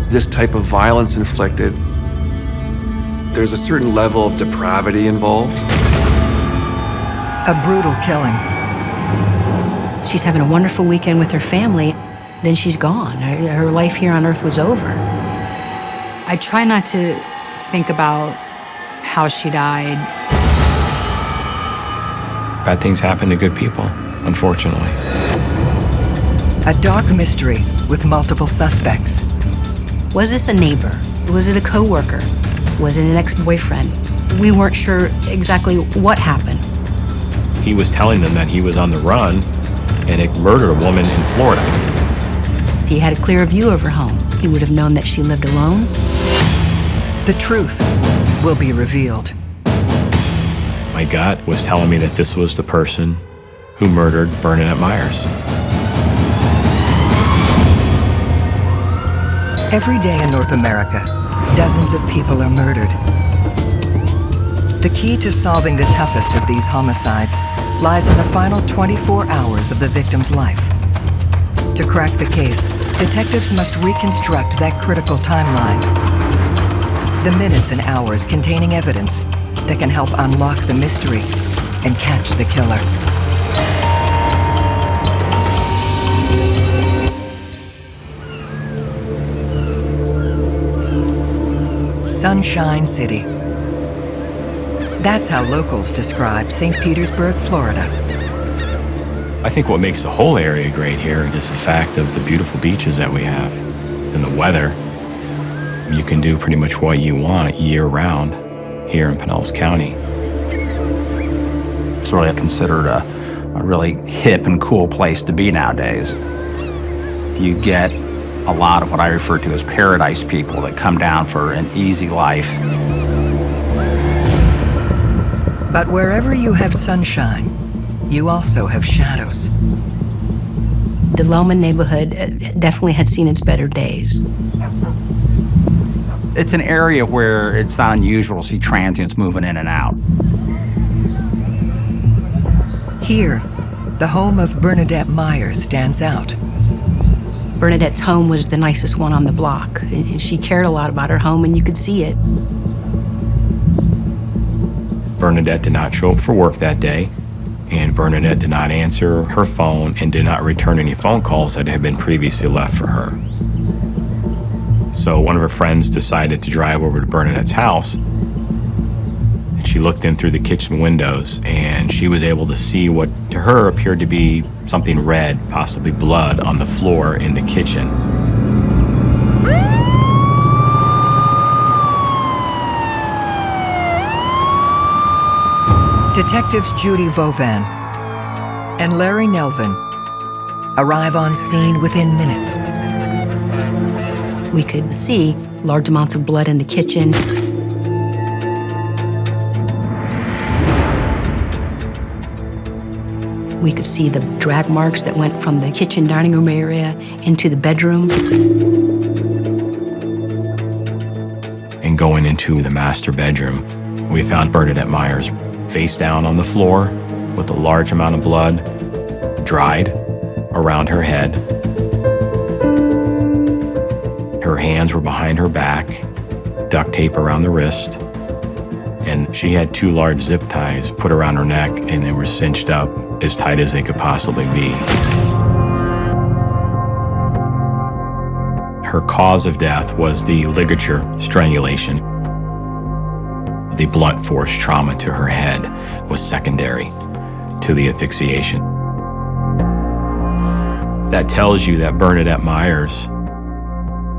this type of violence inflicted, there's a certain level of depravity involved. A brutal killing. She's having a wonderful weekend with her family, then she's gone. Her life here on Earth was over. I try not to think about how she died. Bad things happen to good people, unfortunately. A dark mystery with multiple suspects. Was this a neighbor? Was it a coworker? Was it an ex-boyfriend? We weren't sure exactly what happened. He was telling them that he was on the run and had murdered a woman in Florida. If he had a clearer view of her home, he would have known that she lived alone. The truth will be revealed. My gut was telling me that this was the person who murdered Bernadette Myers. Every day in North America, dozens of people are murdered. The key to solving the toughest of these homicides lies in the final 24 hours of the victim's life. To crack the case, detectives must reconstruct that critical timeline. The minutes and hours containing evidence that can help unlock the mystery and catch the killer. Sunshine City. That's how locals describe St. Petersburg, Florida. I think what makes the whole area great here is the fact of the beautiful beaches that we have and the weather. You can do pretty much what you want year-round here in Pinellas County. It's really considered a really hip and cool place to be nowadays. You get a lot of what I refer to as paradise people that come down for an easy life. But wherever you have sunshine, you also have shadows. The Lellman neighborhood definitely had seen its better days. It's an area where it's not unusual to see transients moving in and out. Here, the home of Bernadette Myers stands out. Bernadette's home was the nicest one on the block. And she cared a lot about her home, and you could see it. Bernadette did not show up for work that day, and Bernadette did not answer her phone and did not return any phone calls that had been previously left for her. So one of her friends decided to drive over to Bernadette's house, and she looked in through the kitchen windows, and she was able to see what to her appeared to be something red, possibly blood, on the floor in the kitchen. Detectives Judy Vauvin and Larry Nelvin arrive on scene within minutes. We could see large amounts of blood in the kitchen. We could see the drag marks that went from the kitchen dining room area into the bedroom. And going into the master bedroom, we found Bernadette Myers face down on the floor with a large amount of blood dried around her head. Her hands were behind her back, duct tape around the wrist, and she had 2 large zip ties put around her neck, and they were cinched up as tight as they could possibly be. Her cause of death was the ligature strangulation. The blunt force trauma to her head was secondary to the asphyxiation. That tells you that Bernadette Myers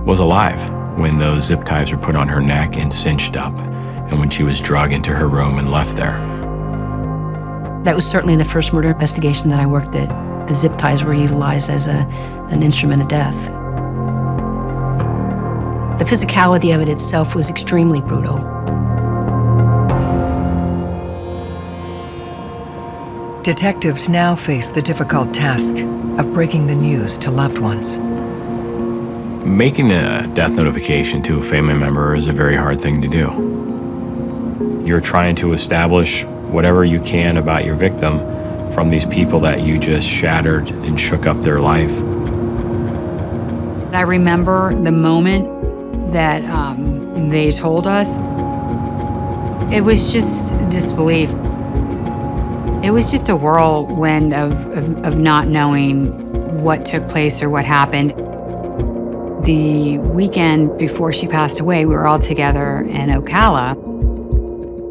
was alive when those zip ties were put on her neck and cinched up, and when she was drugged into her room and left there. That was certainly the first murder investigation that I worked at. The zip ties were utilized as an instrument of death. The physicality of it itself was extremely brutal. Detectives now face the difficult task of breaking the news to loved ones. Making a death notification to a family member is a very hard thing to do. You're trying to establish whatever you can about your victim from these people that you just shattered and shook up their life. I remember the moment that they told us, it was just disbelief. It was just a whirlwind of not knowing what took place or what happened. The weekend before she passed away, we were all together in Ocala.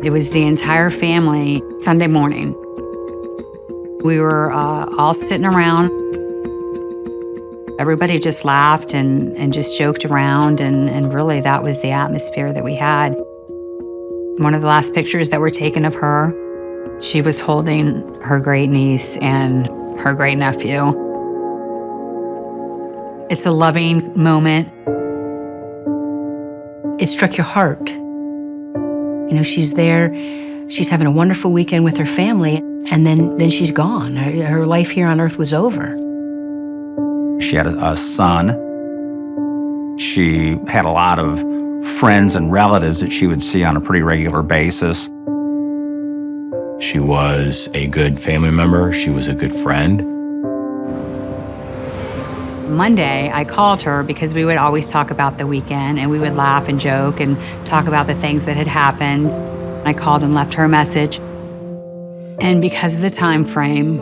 It was the entire family, Sunday morning. We were all sitting around. Everybody just laughed and just joked around, and really that was the atmosphere that we had. One of the last pictures that were taken of her, she was holding her great niece and her great nephew. It's a loving moment. It struck your heart. You know, she's there, she's having a wonderful weekend with her family, and then she's gone. Her life here on earth was over. She had a son. She had a lot of friends and relatives that she would see on a pretty regular basis. She was a good family member. She was a good friend. Monday, I called her because we would always talk about the weekend, and we would laugh and joke and talk about the things that had happened. I called and left her a message. And because of the time frame,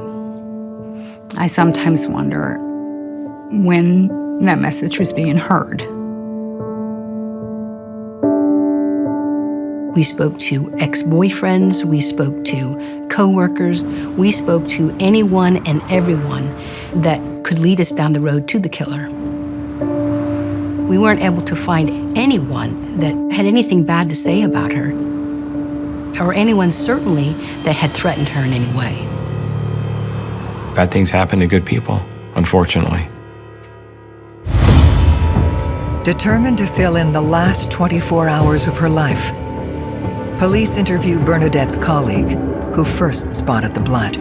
I sometimes wonder when that message was being heard. We spoke to ex-boyfriends, we spoke to co-workers, we spoke to anyone and everyone that could lead us down the road to the killer. We weren't able to find anyone that had anything bad to say about her, or anyone certainly that had threatened her in any way. Bad things happen to good people, unfortunately. Determined to fill in the last 24 hours of her life, police interview Bernadette's colleague, who first spotted the blood.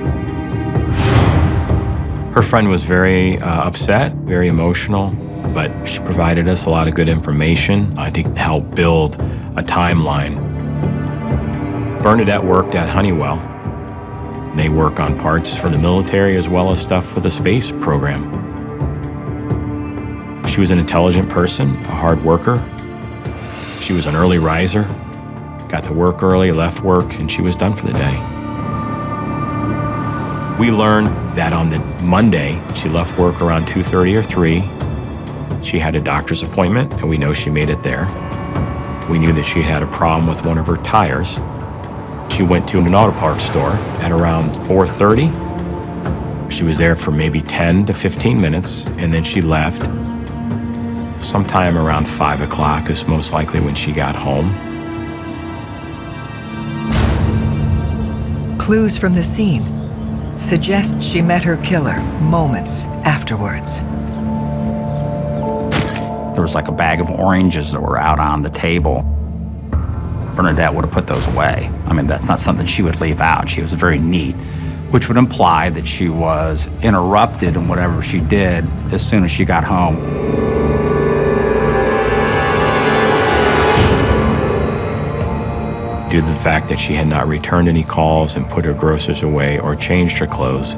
Her friend was very upset, very emotional, but she provided us a lot of good information to help build a timeline. Bernadette worked at Honeywell. They work on parts for the military as well as stuff for the space program. She was an intelligent person, a hard worker. She was an early riser, got to work early, left work, and she was done for the day. We learned that on the Monday, she left work around 2:30 or 3. She had a doctor's appointment, and we know she made it there. We knew that she had a problem with one of her tires. She went to an auto parts store at around 4:30. She was there for maybe 10 to 15 minutes, and then she left. Sometime around 5 o'clock is most likely when she got home. Clues from the scene suggest she met her killer moments afterwards. There was like a bag of oranges that were out on the table. Bernadette would have put those away. I mean, that's not something she would leave out. She was very neat, which would imply that she was interrupted in whatever she did as soon as she got home. Due to the fact that she had not returned any calls and put her groceries away or changed her clothes,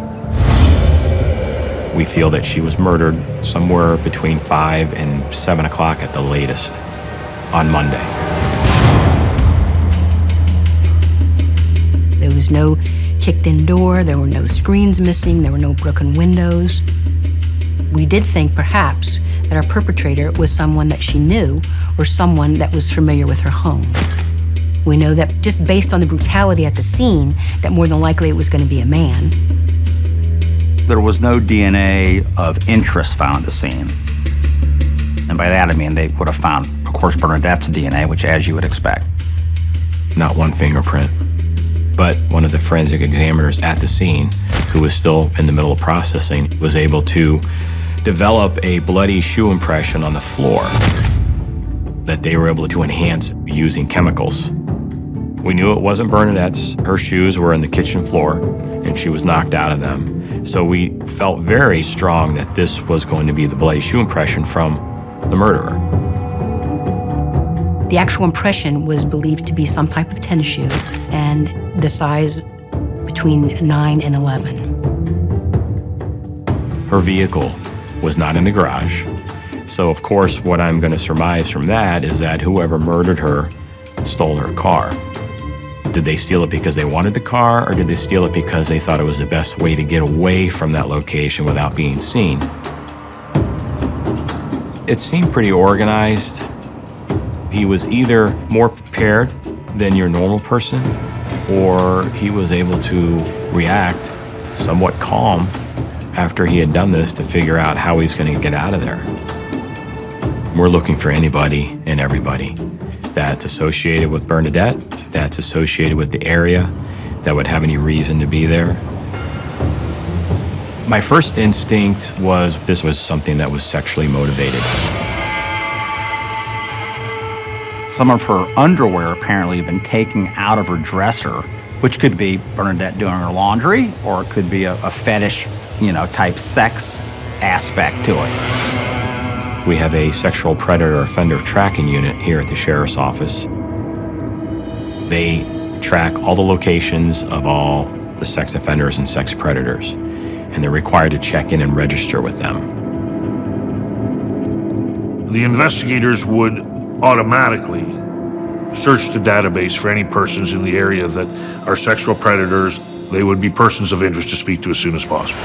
we feel that she was murdered somewhere between 5 and 7 o'clock at the latest on Monday. There was no kicked-in door, there were no screens missing, there were no broken windows. We did think perhaps that our perpetrator was someone that she knew or someone that was familiar with her home. We know that just based on the brutality at the scene, that more than likely it was going to be a man. There was no DNA of interest found at the scene. And by that I mean they would have found, of course, Bernadette's DNA, which as you would expect. Not one fingerprint, but one of the forensic examiners at the scene, who was still in the middle of processing, was able to develop a bloody shoe impression on the floor that they were able to enhance using chemicals. We knew it wasn't Bernadette's. Her shoes were on the kitchen floor, and she was knocked out of them. So we felt very strong that this was going to be the bloody shoe impression from the murderer. The actual impression was believed to be some type of tennis shoe, and the size between 9 and 11. Her vehicle was not in the garage. So, of course, what I'm going to surmise from that is that whoever murdered her stole her car. Did they steal it because they wanted the car, or did they steal it because they thought it was the best way to get away from that location without being seen? It seemed pretty organized. He was either more prepared than your normal person, or he was able to react somewhat calm after he had done this to figure out how he's going to get out of there. We're looking for anybody and everybody that's associated with Bernadette, that's associated with the area, that would have any reason to be there. My first instinct was this was something that was sexually motivated. Some of her underwear apparently had been taken out of her dresser, which could be Bernadette doing her laundry, or it could be a fetish, type sex aspect to it. We have a sexual predator offender tracking unit here at the sheriff's office. They track all the locations of all the sex offenders and sex predators, and they're required to check in and register with them. The investigators would automatically search the database for any persons in the area that are sexual predators. They would be persons of interest to speak to as soon as possible.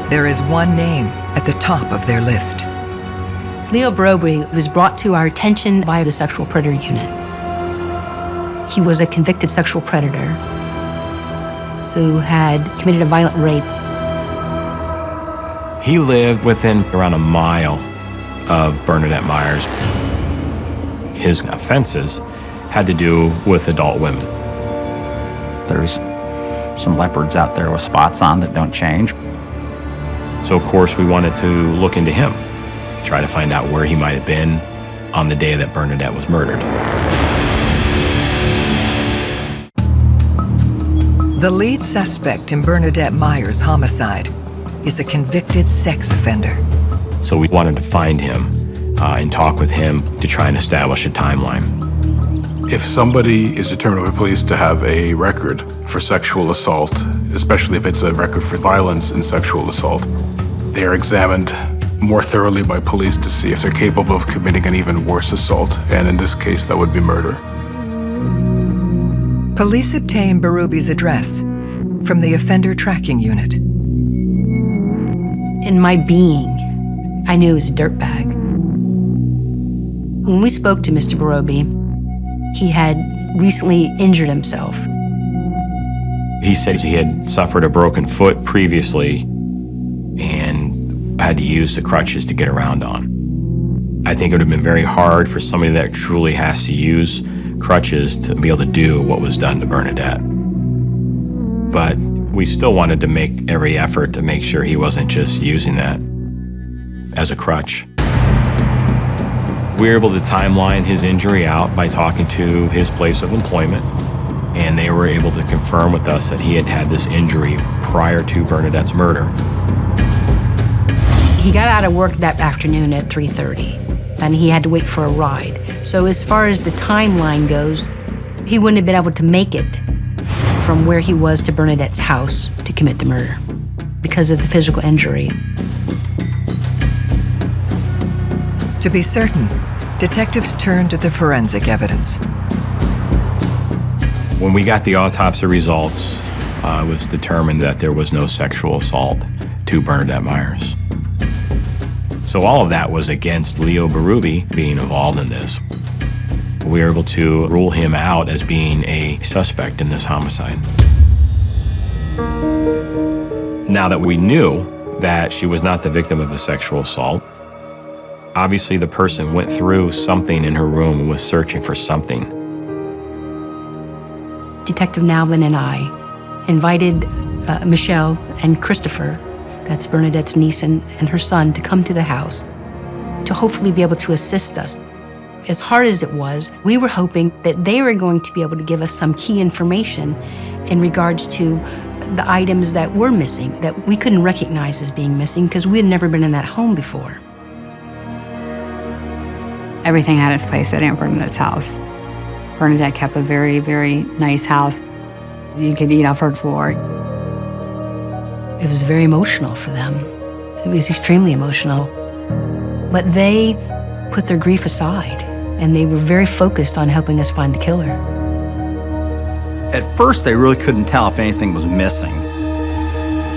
There is one name at the top of their list. Leo Barobri was brought to our attention by the sexual predator unit. He was a convicted sexual predator who had committed a violent rape. He lived within around a mile of Bernadette Myers. His offenses had to do with adult women. There's some leopards out there with spots on that don't change. So, of course, we wanted to look into him, try to find out where he might have been on the day that Bernadette was murdered. The lead suspect in Bernadette Myers' homicide is a convicted sex offender. So we wanted to find him and talk with him to try and establish a timeline. If somebody is determined by police to have a record for sexual assault, especially if it's a record for violence and sexual assault, they are examined more thoroughly by police to see if they're capable of committing an even worse assault, and in this case, that would be murder. Police obtain Barubi's address from the offender tracking unit. In my being, I knew he was a dirtbag. When we spoke to Mr. Barobi, he had recently injured himself. He said he had suffered a broken foot previously and had to use the crutches to get around on. I think it would have been very hard for somebody that truly has to use crutches to be able to do what was done to Bernadette. But we still wanted to make every effort to make sure he wasn't just using that as a crutch. We were able to timeline his injury out by talking to his place of employment, and they were able to confirm with us that he had had this injury prior to Bernadette's murder. He got out of work that afternoon at 3:30, and he had to wait for a ride. So as far as the timeline goes, he wouldn't have been able to make it from where he was to Bernadette's house to commit the murder because of the physical injury. To be certain, detectives turned to the forensic evidence. When we got the autopsy results, it was determined that there was no sexual assault to Bernadette Myers. So all of that was against Leo Barubi being involved in this. We were able to rule him out as being a suspect in this homicide. Now that we knew that she was not the victim of a sexual assault, obviously the person went through something in her room and was searching for something. Detective Nalvin and I invited Michelle and Christopher, that's Bernadette's niece and her son, to come to the house to hopefully be able to assist us. As hard as it was, we were hoping that they were going to be able to give us some key information in regards to the items that were missing, that we couldn't recognize as being missing because we had never been in that home before. Everything had its place at Aunt Bernadette's house. Bernadette kept a very, very nice house. You could eat off her floor. It was very emotional for them. It was extremely emotional. But they put their grief aside, and they were very focused on helping us find the killer. At first, they really couldn't tell if anything was missing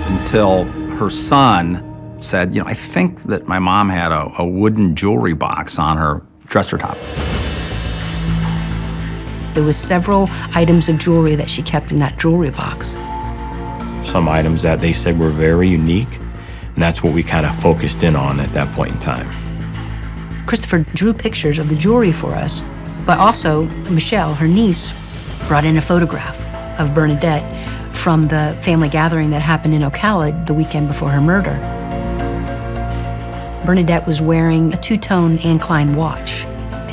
until her son said, I think that my mom had a wooden jewelry box on her dresser top. There was several items of jewelry that she kept in that jewelry box. Some items that they said were very unique, and that's what we kind of focused in on at that point in time. Christopher drew pictures of the jewelry for us, but also Michelle, her niece, brought in a photograph of Bernadette from the family gathering that happened in Ocala the weekend before her murder. Bernadette was wearing a two-tone Anne Klein watch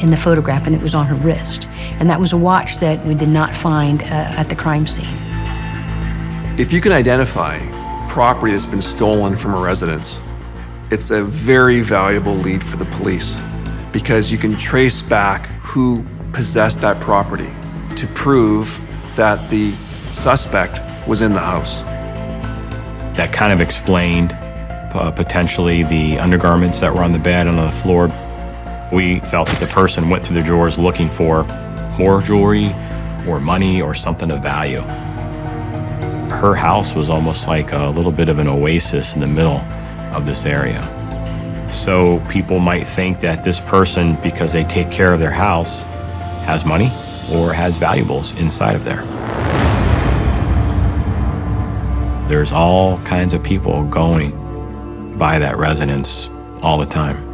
in the photograph, and it was on her wrist. And that was a watch that we did not find at the crime scene. If you can identify property that's been stolen from a residence, it's a very valuable lead for the police because you can trace back who possessed that property to prove that the suspect was in the house. That kind of explained potentially the undergarments that were on the bed and on the floor. We felt that the person went through the drawers looking for more jewelry or money or something of value. Her house was almost like a little bit of an oasis in the middle of this area. So people might think that this person, because they take care of their house, has money or has valuables inside of there. There's all kinds of people going by that residence all the time.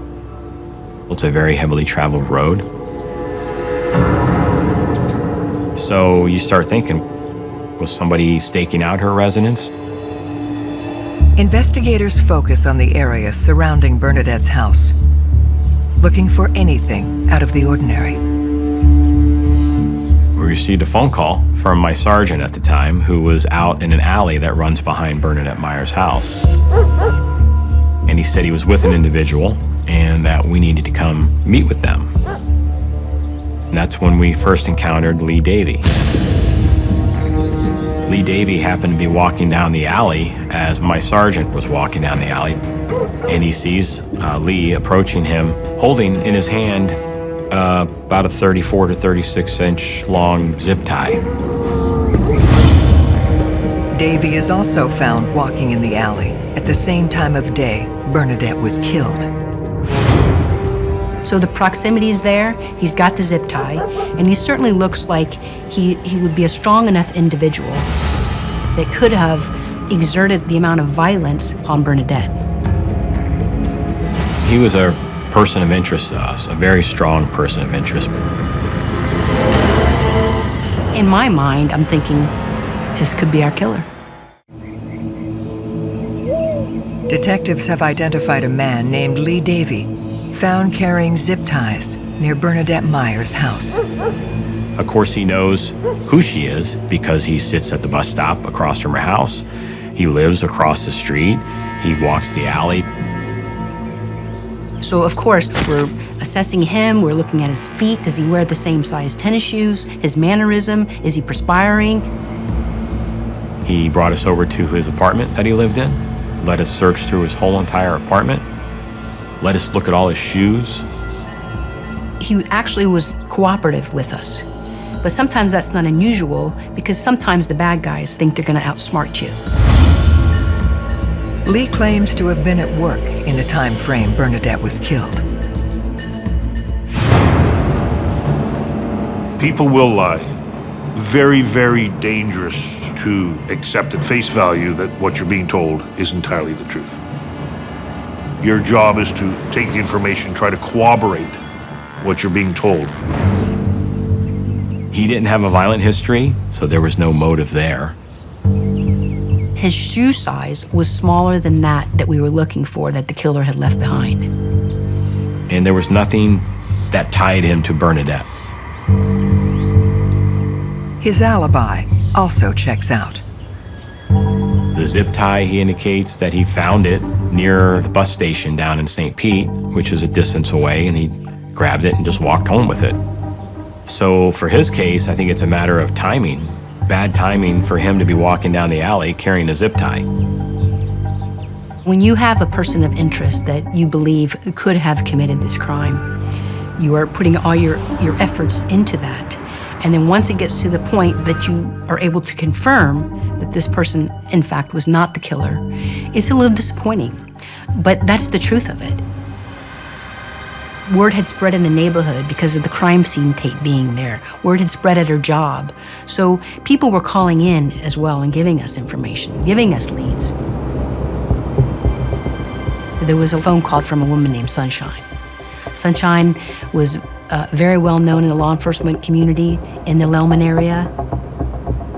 It's a very heavily traveled road. So you start thinking, was somebody staking out her residence? Investigators focus on the area surrounding Bernadette's house, looking for anything out of the ordinary. We received a phone call from my sergeant at the time, who was out in an alley that runs behind Bernadette Meyer's house. And he said he was with an individual and that we needed to come meet with them. And that's when we first encountered Lee Davey. Lee Davey happened to be walking down the alley as my sergeant was walking down the alley, and he sees Lee approaching him, holding in his hand about a 34 to 36 inch long zip tie. Davey is also found walking in the alley at the same time of day Bernadette was killed. So the proximity is there, he's got the zip tie, and he certainly looks like he would be a strong enough individual that could have exerted the amount of violence on Bernadette. He was a person of interest to us, a very strong person of interest. In my mind, I'm thinking, this could be our killer. Detectives have identified a man named Lee Davey, found carrying zip ties near Bernadette Meyer's house. Of course, he knows who she is because he sits at the bus stop across from her house. He lives across the street. He walks the alley. So of course, we're assessing him, we're looking at his feet. Does he wear the same size tennis shoes? His mannerism, is he perspiring? He brought us over to his apartment that he lived in, let us search through his whole entire apartment, let us look at all his shoes. He actually was cooperative with us. But sometimes that's not unusual because sometimes the bad guys think they're gonna outsmart you. Lee claims to have been at work in the time frame Bernadette was killed. People will lie. Very, very dangerous to accept at face value that what you're being told is entirely the truth. Your job is to take the information, try to corroborate what you're being told. He didn't have a violent history, so there was no motive there. His shoe size was smaller than that we were looking for that the killer had left behind. And there was nothing that tied him to Bernadette. His alibi also checks out. The zip tie, he indicates that he found it near the bus station down in St. Pete, which is a distance away, and he grabbed it and just walked home with it. So for his case, I think it's a matter of timing. Bad timing for him to be walking down the alley carrying a zip tie. When you have a person of interest that you believe could have committed this crime, you are putting all your efforts into that. And then once it gets to the point that you are able to confirm that this person, in fact, was not the killer, it's a little disappointing. But that's the truth of it. Word had spread in the neighborhood because of the crime scene tape being there. Word had spread at her job. So people were calling in as well and giving us information, giving us leads. There was a phone call from a woman named Sunshine. Sunshine was very well known in the law enforcement community in the Lellman area.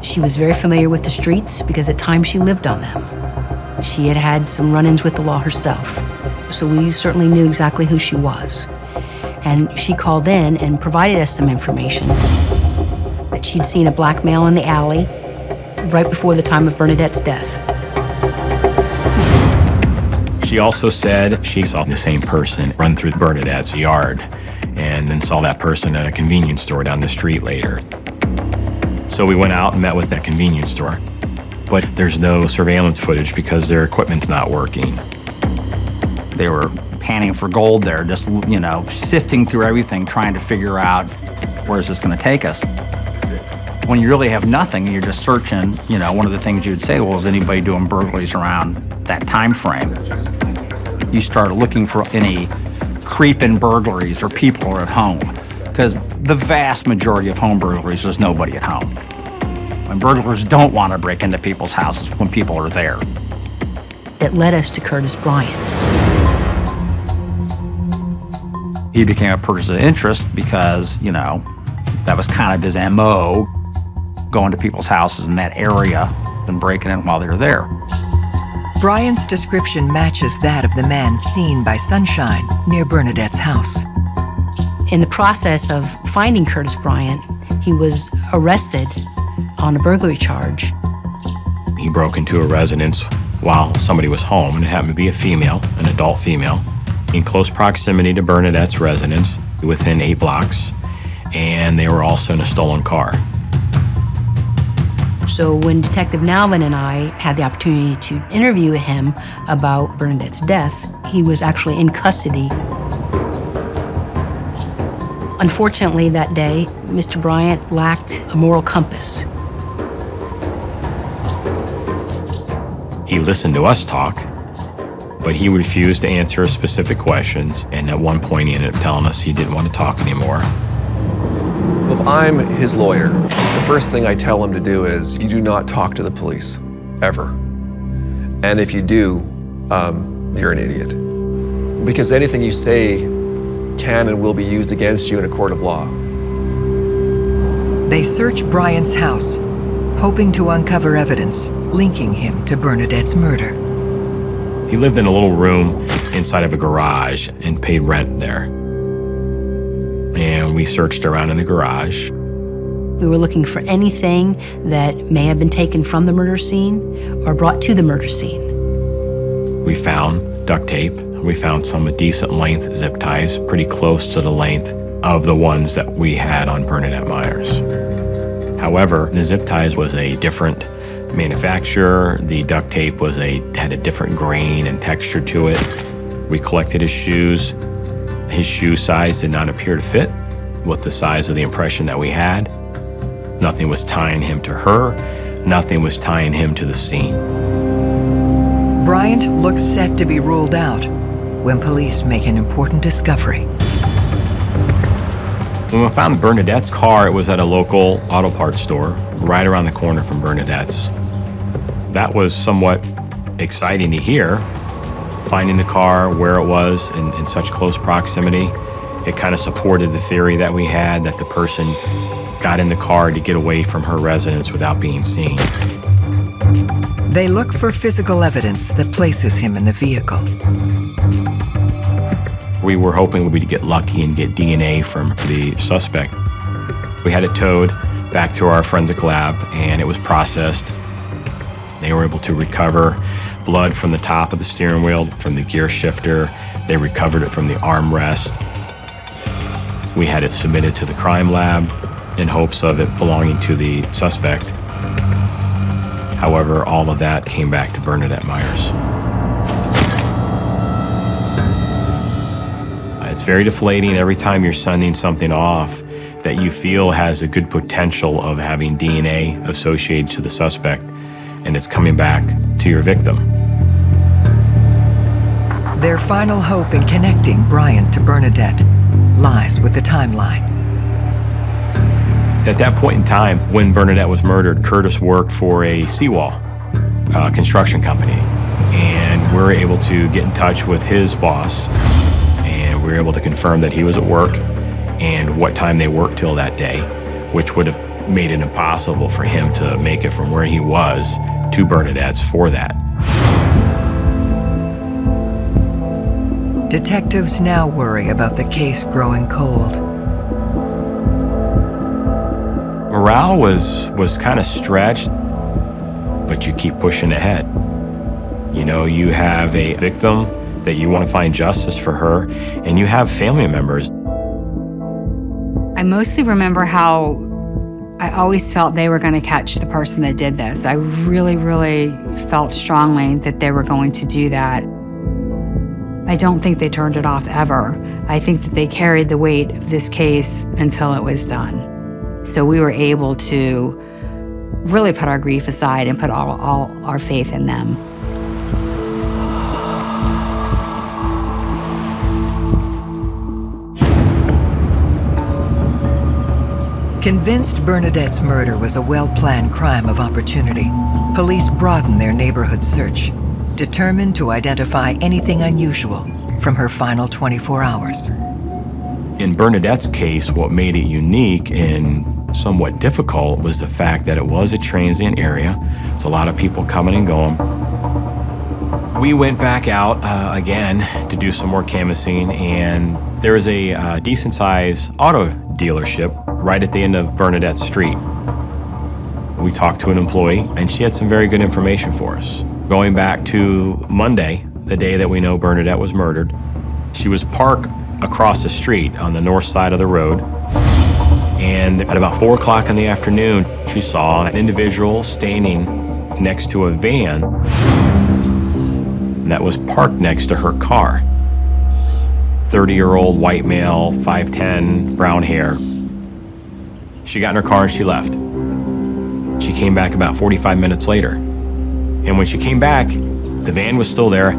She was very familiar with the streets because at times she lived on them. She had had some run-ins with the law herself. So we certainly knew exactly who she was. And she called in and provided us some information that she'd seen a black male in the alley right before the time of Bernadette's death. She also said she saw the same person run through Bernadette's yard and then saw that person at a convenience store down the street later. So we went out and met with that convenience store. But there's no surveillance footage because their equipment's not working. They were panning for gold there, just, sifting through everything, trying to figure out where's this going to take us. When you really have nothing, you're just searching, one of the things you'd say, well, is anybody doing burglaries around that time frame? You start looking for any creep-in burglaries or people are at home, because the vast majority of home burglaries, there's nobody at home. When burglars don't want to break into people's houses when people are there. It led us to Curtis Bryant. He became a person of interest because, that was kind of his MO, going to people's houses in that area and breaking in while they were there. Bryant's description matches that of the man seen by Sunshine near Bernadette's house. In the process of finding Curtis Bryant, he was arrested on a burglary charge. He broke into a residence while somebody was home, and it happened to be a female, an adult female, in close proximity to Bernadette's residence, within 8 blocks, and they were also in a stolen car. So when Detective Nalvin and I had the opportunity to interview him about Bernadette's death, he was actually in custody. Unfortunately, that day, Mr. Bryant lacked a moral compass. He listened to us talk, but he refused to answer specific questions, and at one point he ended up telling us he didn't want to talk anymore. If I'm his lawyer, the first thing I tell him to do is, you do not talk to the police, ever. And if you do, you're an idiot. Because anything you say can and will be used against you in a court of law. They search Bryant's house, hoping to uncover evidence linking him to Bernadette's murder. He lived in a little room inside of a garage and paid rent there. And we searched around in the garage. We were looking for anything that may have been taken from the murder scene or brought to the murder scene. We found duct tape. We found some decent length zip ties, pretty close to the length of the ones that we had on Bernadette Myers. However, the zip ties was a different manufacturer. The duct tape had a different grain and texture to it. We collected his shoes. His shoe size did not appear to fit with the size of the impression that we had. Nothing was tying him to her. Nothing was tying him to the scene. Bryant looks set to be ruled out when police make an important discovery. When we found Bernadette's car, it was at a local auto parts store right around the corner from Bernadette's. That was somewhat exciting to hear, finding the car where it was in such close proximity. It kind of supported the theory that we had that the person got in the car to get away from her residence without being seen. They look for physical evidence that places him in the vehicle. We were hoping we'd get lucky and get DNA from the suspect. We had it towed back to our forensic lab, and it was processed. They were able to recover blood from the top of the steering wheel, from the gear shifter. They recovered it from the armrest. We had it submitted to the crime lab in hopes of it belonging to the suspect. However, all of that came back to Bernadette Myers. It's very deflating every time you're sending something off that you feel has a good potential of having DNA associated to the suspect, and it's coming back to your victim. Their final hope in connecting Bryant to Bernadette lies with the timeline. At that point in time, when Bernadette was murdered, Curtis worked for a seawall construction company, and we were able to get in touch with his boss, and we were able to confirm that he was at work and what time they worked till that day, which would have made it impossible for him to make it from where he was to Bernadette's for that. Detectives now worry about the case growing cold. Morale was kind of stretched, but you keep pushing ahead. You know, you have a victim that you want to find justice for her, and you have family members. I mostly remember how I always felt they were going to catch the person that did this. I really, really felt strongly that they were going to do that. I don't think they turned it off ever. I think that they carried the weight of this case until it was done. So we were able to really put our grief aside and put all our faith in them. Convinced Bernadette's murder was a well-planned crime of opportunity, police broadened their neighborhood search, determined to identify anything unusual from her final 24 hours. In Bernadette's case, what made it unique and somewhat difficult was the fact that it was a transient area. It's a lot of people coming and going. We went back out again to do some more canvassing, and there was a decent-sized auto dealership right at the end of Bernadette Street. We talked to an employee, and she had some very good information for us. Going back to Monday, the day that we know Bernadette was murdered, she was parked across the street on the north side of the road, and at about 4 o'clock in the afternoon, she saw an individual standing next to a van that was parked next to her car. 30-year-old white male, 5'10", brown hair. She got in her car and she left. She came back about 45 minutes later. And when she came back, the van was still there.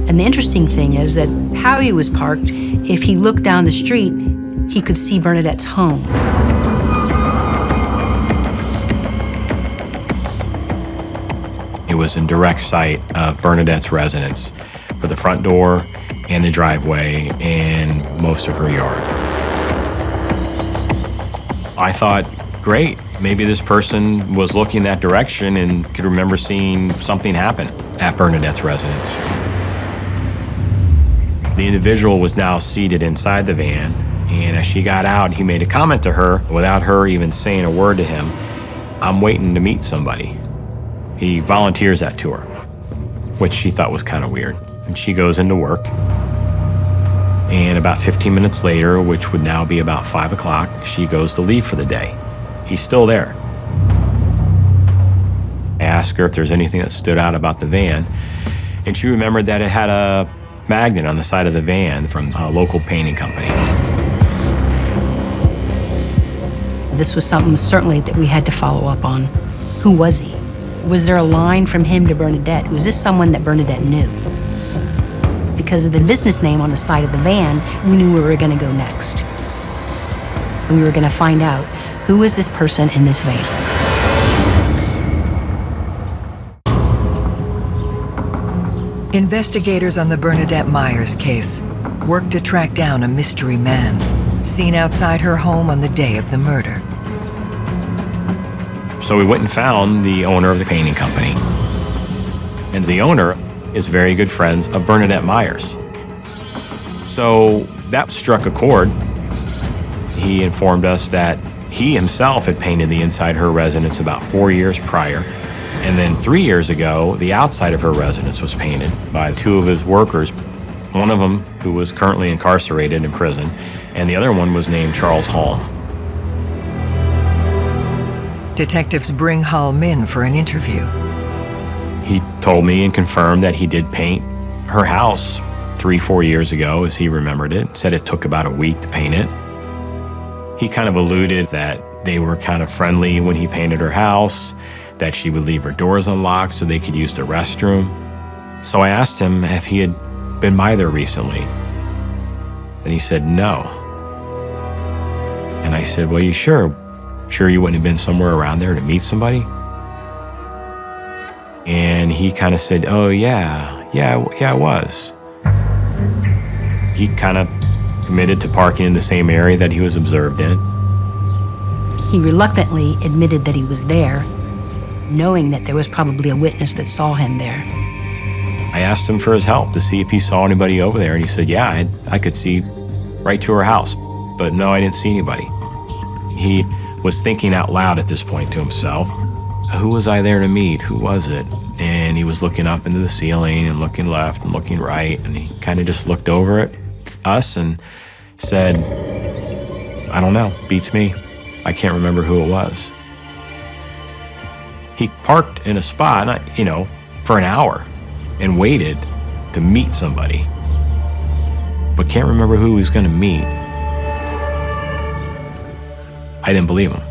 And the interesting thing is that how he was parked, if he looked down the street, he could see Bernadette's home. It was in direct sight of Bernadette's residence, for the front door and the driveway and most of her yard. I thought, great, maybe this person was looking that direction and could remember seeing something happen at Bernadette's residence. The individual was now seated inside the van, and as she got out, he made a comment to her without her even saying a word to him. "I'm waiting to meet somebody." He volunteers that to her, which she thought was kind of weird. And she goes into work. And about 15 minutes later, which would now be about 5 o'clock, she goes to leave for the day. He's still there. I asked her if there's anything that stood out about the van, and she remembered that it had a magnet on the side of the van from a local painting company. This was something certainly that we had to follow up on. Who was he? Was there a line from him to Bernadette? Was this someone that Bernadette knew? Because of the business name on the side of the van, we knew where we were going to go next. And we were going to find out who was this person in this van. Investigators on the Bernadette Myers case worked to track down a mystery man seen outside her home on the day of the murder. So we went and found the owner of the painting company. And the owner is very good friends of Bernadette Myers. So that struck a chord. He informed us that he himself had painted the inside her residence about 4 years prior. And then 3 years ago, the outside of her residence was painted by 2 of his workers. One of them who was currently incarcerated in prison, and the other one was named Charles Hall. Detectives bring Halm in for an interview. He told me and confirmed that he did paint her house 3-4 years ago, as he remembered it. Said it took about a week to paint it. He kind of alluded that they were kind of friendly when he painted her house, that she would leave her doors unlocked so they could use the restroom. So I asked him if he had been by there recently. And he said no. And I said, well, you sure? Sure you wouldn't have been somewhere around there to meet somebody? And he kind of said, oh, yeah, I was. He kind of committed to parking in the same area that he was observed in. He reluctantly admitted that he was there, knowing that there was probably a witness that saw him there. I asked him for his help to see if he saw anybody over there, and he said, yeah, I could see right to her house, but no, I didn't see anybody. He was thinking out loud at this point to himself, who was I there to meet? Who was it? And he was looking up into the ceiling and looking left and looking right, and he kind of just looked over at us and said, I don't know, beats me. I can't remember who it was. He parked in a spot, for an hour and waited to meet somebody, but can't remember who he was going to meet. I didn't believe him.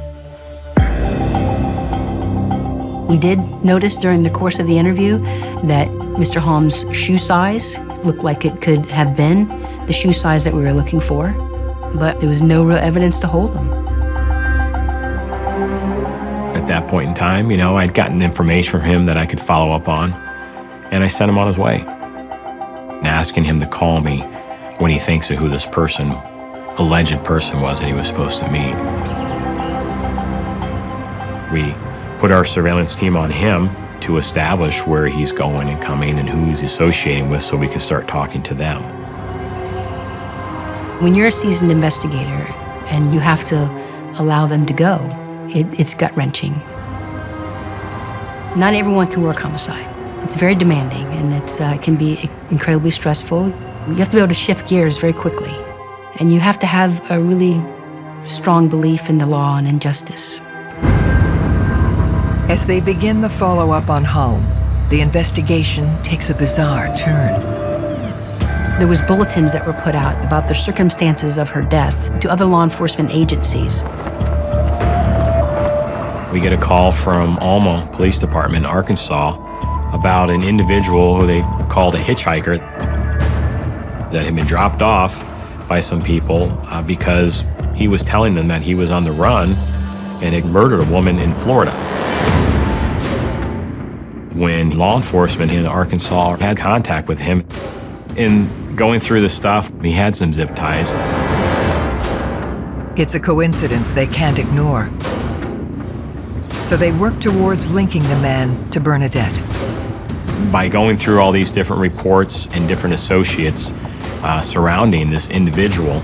We did notice during the course of the interview that Mr. Holmes' shoe size looked like it could have been the shoe size that we were looking for, but there was no real evidence to hold him. At that point in time, I'd gotten information from him that I could follow up on, and I sent him on his way, and asking him to call me when he thinks of who this alleged person was that he was supposed to meet. We put our surveillance team on him to establish where he's going and coming and who he's associating with so we can start talking to them. When you're a seasoned investigator and you have to allow them to go, it's gut-wrenching. Not everyone can work homicide. It's very demanding, and it can be incredibly stressful. You have to be able to shift gears very quickly, and you have to have a really strong belief in the law and in justice. As they begin the follow-up on Holm, the investigation takes a bizarre turn. There was bulletins that were put out about the circumstances of her death to other law enforcement agencies. We get a call from Alma Police Department in Arkansas about an individual who they called a hitchhiker that had been dropped off by some people because he was telling them that he was on the run and had murdered a woman in Florida. When law enforcement in Arkansas had contact with him, in going through the stuff, he had some zip ties. It's a coincidence they can't ignore. So they work towards linking the man to Bernadette. By going through all these different reports and different associates surrounding this individual,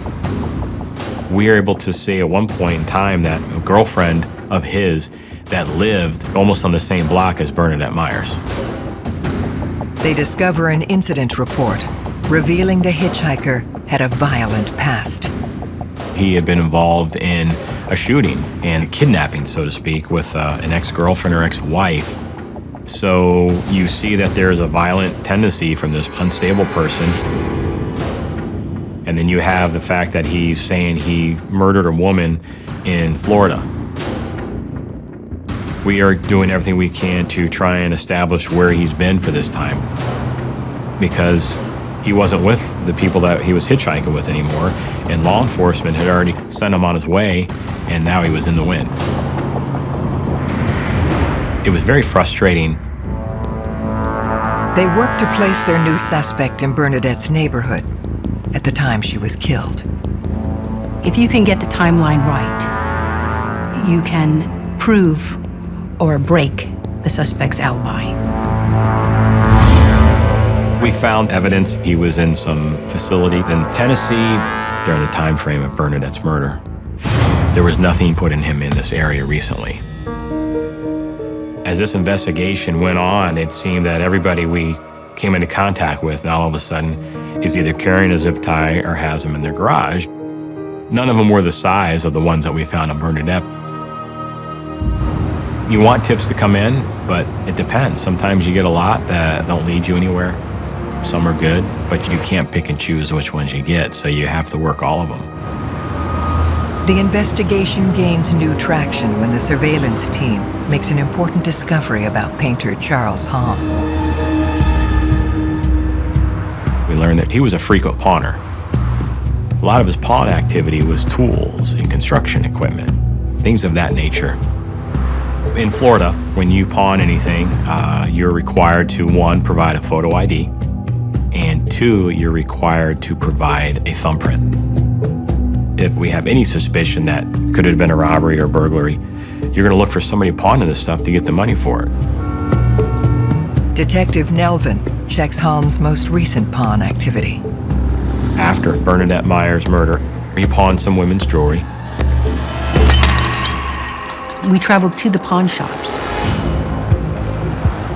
we are able to say at one point in time that a girlfriend of his that lived almost on the same block as Bernadette Myers. They discover an incident report revealing the hitchhiker had a violent past. He had been involved in a shooting and a kidnapping, so to speak, with an ex-girlfriend or ex-wife. So you see that there's a violent tendency from this unstable person. And then you have the fact that he's saying he murdered a woman in Florida. We are doing everything we can to try and establish where he's been for this time, because he wasn't with the people that he was hitchhiking with anymore, and law enforcement had already sent him on his way, and now he was in the wind. It was very frustrating. They work to place their new suspect in Bernadette's neighborhood at the time she was killed. If you can get the timeline right, you can prove or break the suspect's alibi. We found evidence he was in some facility in Tennessee during the time frame of Bernadette's murder. There was nothing put in him in this area recently. As this investigation went on, it seemed that everybody we came into contact with now all of a sudden is either carrying a zip tie or has them in their garage. None of them were the size of the ones that we found on Bernadette. You want tips to come in, but it depends. Sometimes you get a lot that don't lead you anywhere. Some are good, but you can't pick and choose which ones you get, so you have to work all of them. The investigation gains new traction when the surveillance team makes an important discovery about painter Charles Hom. We learned that he was a frequent pawner. A lot of his pawn activity was tools and construction equipment, things of that nature. In Florida, when you pawn anything, you're required to, 1, provide a photo ID, and 2, you're required to provide a thumbprint. If we have any suspicion that could have been a robbery or burglary, you're going to look for somebody pawning this stuff to get the money for it. Detective Nelvin checks Holmes' most recent pawn activity. After Bernadette Myers' murder, he pawned some women's jewelry. We traveled to the pawn shops.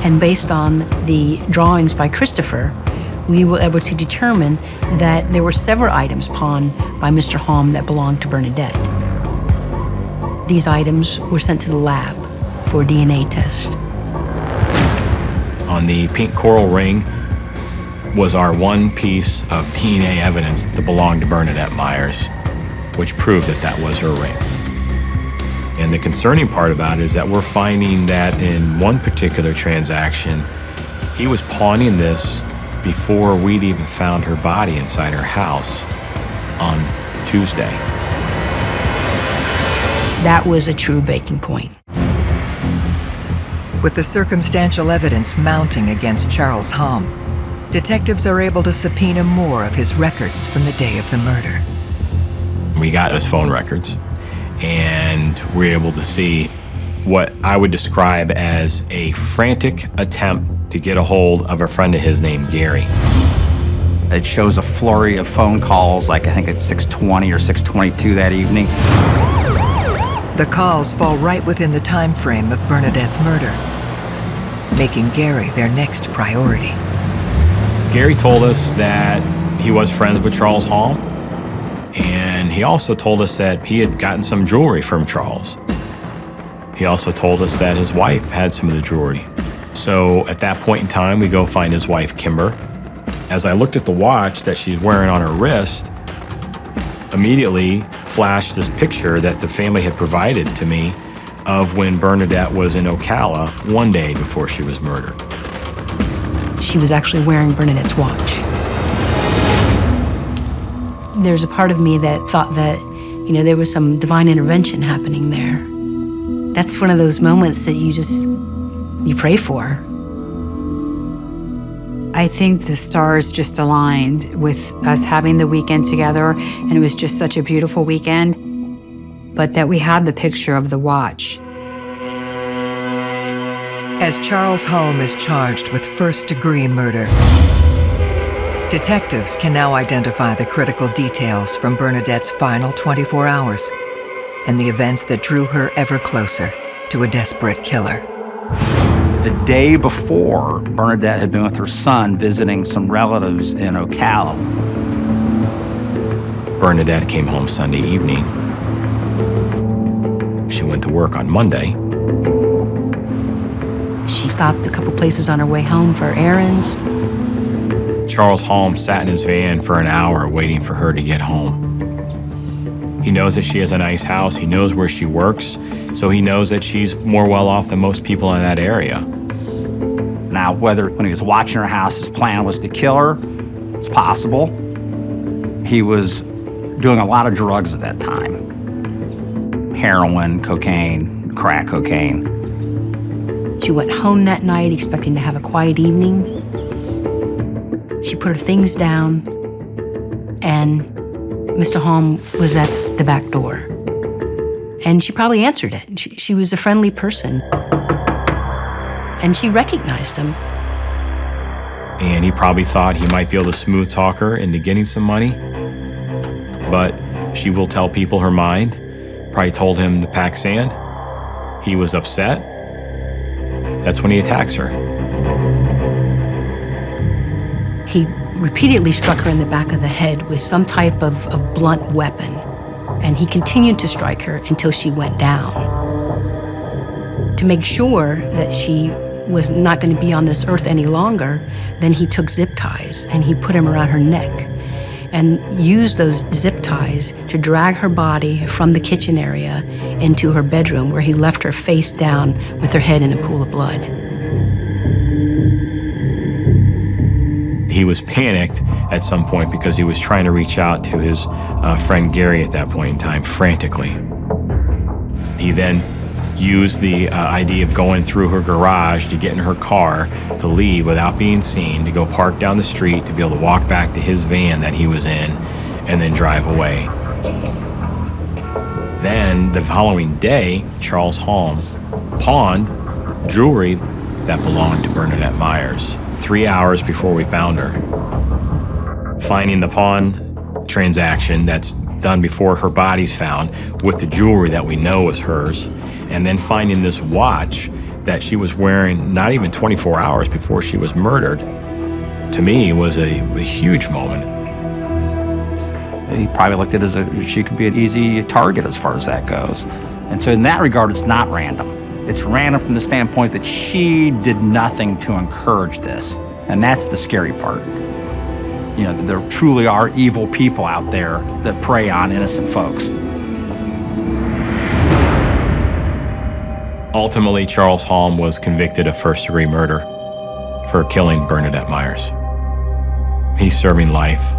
And based on the drawings by Christopher, we were able to determine that there were several items pawned by Mr. Hom that belonged to Bernadette. These items were sent to the lab for a DNA test. On the pink coral ring was our one piece of DNA evidence that belonged to Bernadette Myers, which proved that that was her ring. And the concerning part about it is that we're finding that in one particular transaction, he was pawning this before we'd even found her body inside her house on Tuesday. That was a true breaking point. With the circumstantial evidence mounting against Charles Hom, detectives are able to subpoena more of his records from the day of the murder. We got his phone records, and we're able to see what I would describe as a frantic attempt to get a hold of a friend of his named Gary. It shows a flurry of phone calls, like I think it's 6:20 or 6:22 that evening. The calls fall right within the time frame of Bernadette's murder, making Gary their next priority. Gary told us that he was friends with Charles Hom, and he also told us that he had gotten some jewelry from Charles. He also told us that his wife had some of the jewelry. So at that point in time, we go find his wife, Kimber. As I looked at the watch that she's wearing on her wrist, immediately flashed this picture that the family had provided to me of when Bernadette was in Ocala one day before she was murdered. She was actually wearing Bernadette's watch. There's a part of me that thought that, there was some divine intervention happening there. That's one of those moments that you pray for. I think the stars just aligned with us having the weekend together, and it was just such a beautiful weekend, but that we had the picture of the watch. As Charles Hom is charged with first-degree murder, detectives can now identify the critical details from Bernadette's final 24 hours and the events that drew her ever closer to a desperate killer. The day before, Bernadette had been with her son visiting some relatives in Ocala. Bernadette came home Sunday evening. She went to work on Monday. She stopped a couple places on her way home for errands. Charles Hom sat in his van for an hour waiting for her to get home. He knows that she has a nice house. He knows where she works, so he knows that she's more well off than most people in that area. Now, whether when he was watching her house, his plan was to kill her, it's possible. He was doing a lot of drugs at that time. Heroin, cocaine, crack cocaine. She went home that night expecting to have a quiet evening. She put her things down, and Mr. Hom was at the back door. And she probably answered it. She was a friendly person. And she recognized him. And he probably thought he might be able to smooth talk her into getting some money. But she will tell people her mind. Probably told him to pack sand. He was upset. That's when he attacks her. He repeatedly struck her in the back of the head with some type of blunt weapon. And he continued to strike her until she went down. To make sure that she was not going to be on this earth any longer, then he took zip ties and he put them around her neck and used those zip ties to drag her body from the kitchen area into her bedroom, where he left her face down with her head in a pool of blood. He was panicked at some point because he was trying to reach out to his friend Gary at that point in time, frantically. He then used the idea of going through her garage to get in her car to leave without being seen, to go park down the street, to be able to walk back to his van that he was in, and then drive away. Then, the following day, Charles Halm pawned jewelry that belonged to Bernadette Myers 3 hours before we found her. Finding the pawn transaction that's done before her body's found with the jewelry that we know is hers, and then finding this watch that she was wearing not even 24 hours before she was murdered, to me was a huge moment. He probably looked at it as she could be an easy target as far as that goes. And so in that regard, it's not random. It's random from the standpoint that she did nothing to encourage this. And that's the scary part. You know, there truly are evil people out there that prey on innocent folks. Ultimately, Charles Halm was convicted of first-degree murder for killing Bernadette Myers. He's serving life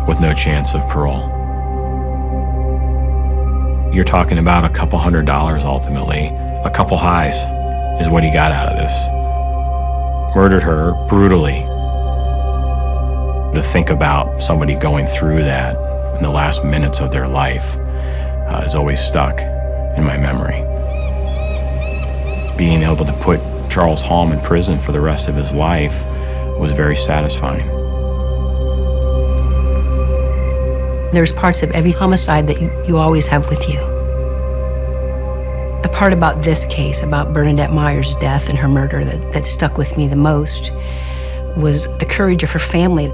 with no chance of parole. You're talking about a couple $100 ultimately. A couple highs is what he got out of this. Murdered her brutally. To think about somebody going through that in the last minutes of their life is always stuck in my memory. Being able to put Charles Halm in prison for the rest of his life was very satisfying. There's parts of every homicide that you always have with you. The part about this case, about Bernadette Myers' death and her murder that stuck with me the most was the courage of her family,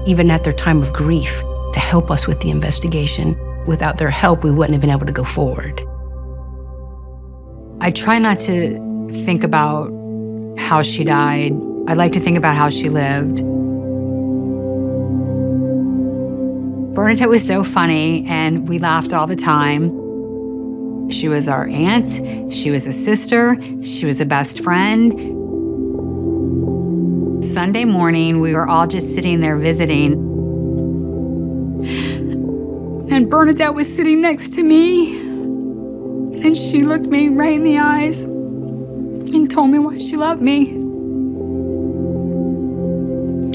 even at their time of grief, to help us with the investigation. Without their help, we wouldn't have been able to go forward. I try not to think about how she died. I like to think about how she lived. Bernadette was so funny, and we laughed all the time. She was our aunt, she was a sister, she was a best friend. Sunday morning, we were all just sitting there visiting. And Bernadette was sitting next to me. And she looked me right in the eyes and told me why she loved me.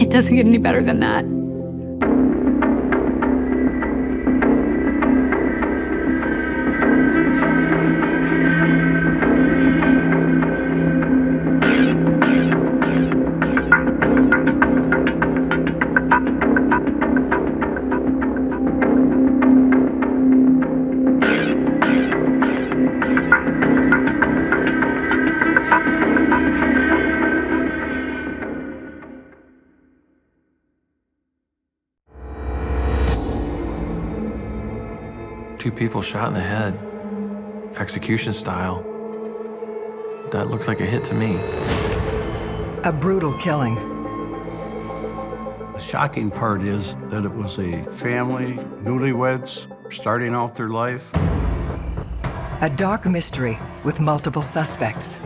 It doesn't get any better than that. Two people shot in the head, execution style. That looks like a hit to me. A brutal killing. The shocking part is that it was a family, newlyweds, starting out their life. A dark mystery with multiple suspects.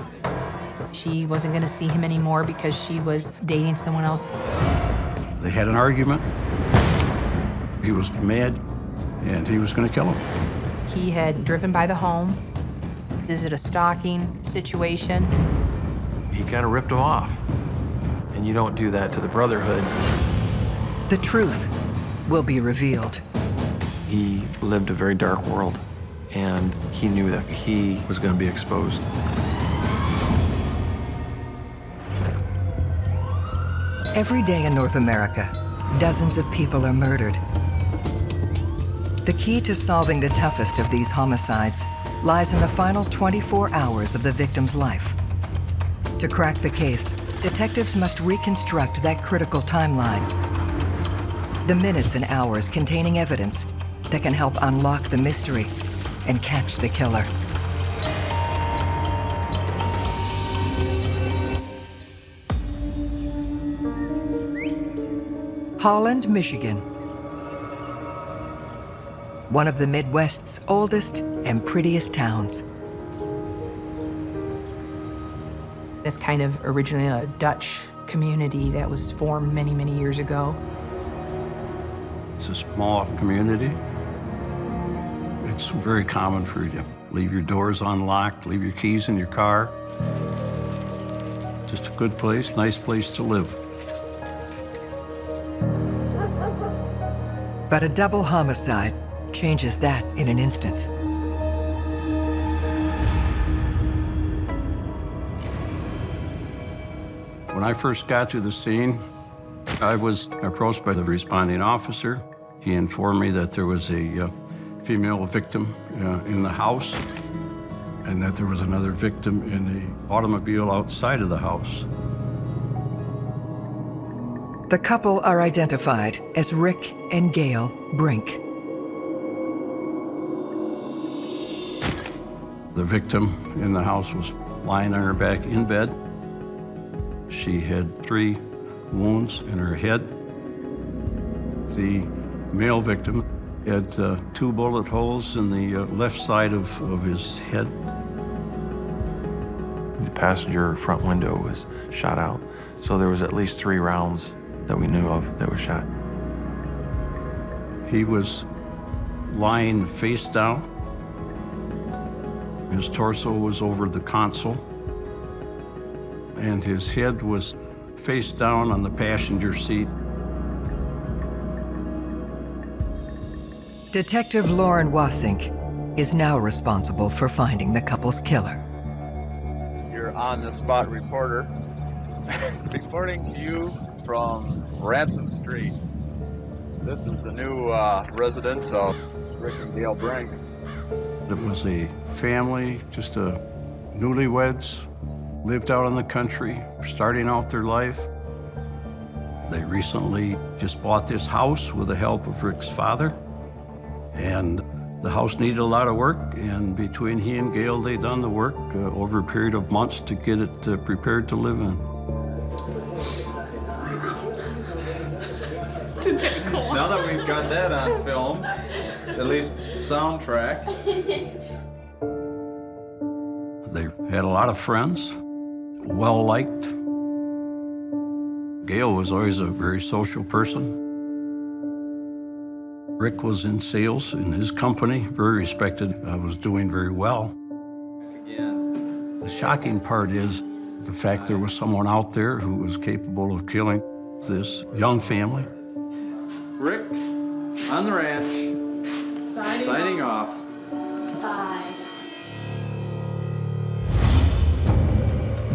She wasn't going to see him anymore because she was dating someone else. They had an argument. He was mad, and he was going to kill him. He had driven by the home. Is it a stalking situation? He kind of ripped him off. And you don't do that to the Brotherhood. The truth will be revealed. He lived a very dark world, and he knew that he was going to be exposed. Every day in North America, dozens of people are murdered. The key to solving the toughest of these homicides lies in the final 24 hours of the victim's life. To crack the case, detectives must reconstruct that critical timeline. The minutes and hours containing evidence that can help unlock the mystery and catch the killer. Holland, Michigan. One of the Midwest's oldest and prettiest towns. It's kind of originally a Dutch community that was formed many, many years ago. It's a small community. It's very common for you to leave your doors unlocked, leave your keys in your car. Just a good place, nice place to live. But a double homicide changes that in an instant. When I first got to the scene, I was approached by the responding officer. He informed me that there was a female victim in the house and that there was another victim in the automobile outside of the house. The couple are identified as Rick and Gail Brink. The victim in the house was lying on her back in bed. She had 3 wounds in her head. The male victim had 2 bullet holes in the left side of his head. The passenger front window was shot out, so there was at least 3 rounds that we knew of that were shot. He was lying face down. His torso was over the console, and his head was face down on the passenger seat. Detective Lauren Wasink is now responsible for finding the couple's killer. Your on-the-spot reporter, reporting to you from Ransom Street. This is the new residence of Rick and Gail Brink. It was a family, just newlyweds, lived out in the country, starting out their life. They recently just bought this house with the help of Rick's father. And the house needed a lot of work, and between he and Gail, they done the work over a period of months to get it prepared to live in. Now that we've got that on film, at least soundtrack. They had a lot of friends, well-liked. Gail was always a very social person. Rick was in sales in his company, very respected, was doing very well. Again. The shocking part is the fact there was someone out there who was capable of killing this young family. Rick, on the ranch, signing off. Bye.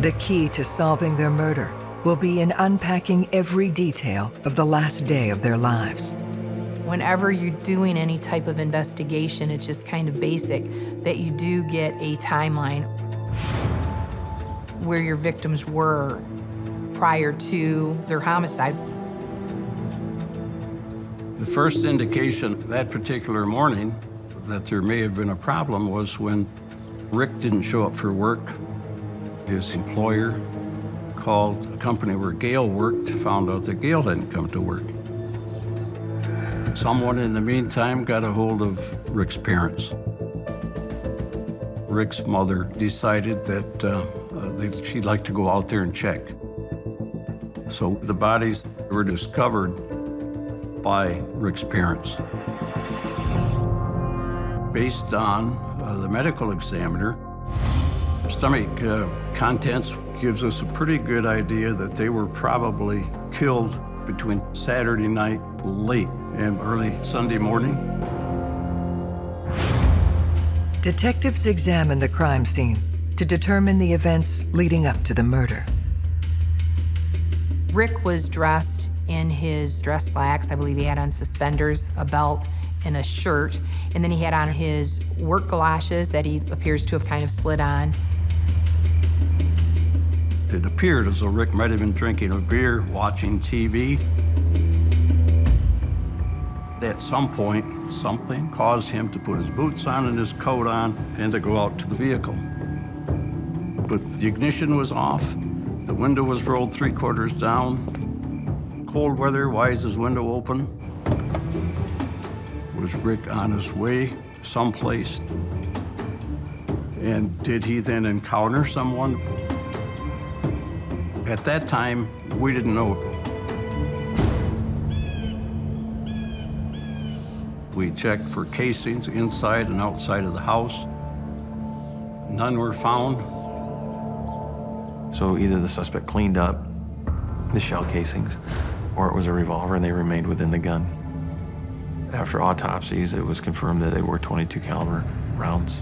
The key to solving their murder will be in unpacking every detail of the last day of their lives. Whenever you're doing any type of investigation, it's just kind of basic that you do get a timeline where your victims were prior to their homicide. The first indication that particular morning that there may have been a problem was when Rick didn't show up for work. His employer called a company where Gail worked, found out that Gail hadn't come to work. Someone in the meantime got a hold of Rick's parents. Rick's mother decided that she'd like to go out there and check. So the bodies were discovered by Rick's parents. Based on the medical examiner, stomach contents gives us a pretty good idea that they were probably killed between Saturday night late and early Sunday morning. Detectives examine the crime scene to determine the events leading up to the murder. Rick was dressed in his dress slacks. I believe he had on suspenders, a belt, and a shirt. And then he had on his work galoshes that he appears to have kind of slid on. It appeared as though Rick might have been drinking a beer, watching TV. At some point, something caused him to put his boots on and his coat on and to go out to the vehicle. But the ignition was off, the window was rolled 3/4 down. Of cold weather, why is his window open? Was Rick on his way someplace? And did he then encounter someone? At that time, we didn't know. We checked for casings inside and outside of the house. None were found. So either the suspect cleaned up the shell casings, or it was a revolver and they remained within the gun. After autopsies, it was confirmed that they were .22 caliber rounds.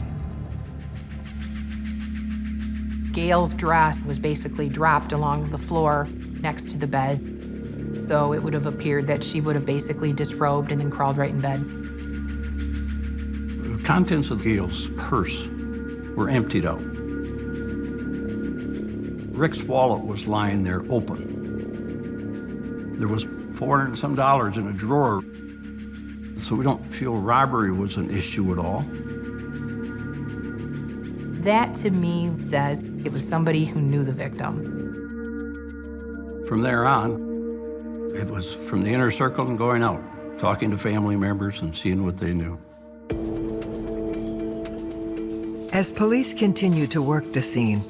Gail's dress was basically dropped along the floor next to the bed. So it would have appeared that she would have basically disrobed and then crawled right in bed. The contents of Gail's purse were emptied out. Rick's wallet was lying there open. There was $400 and some in a drawer, so we don't feel robbery was an issue at all. That, to me, says it was somebody who knew the victim. From there on, it was from the inner circle and going out, talking to family members and seeing what they knew. As police continue to work the scene,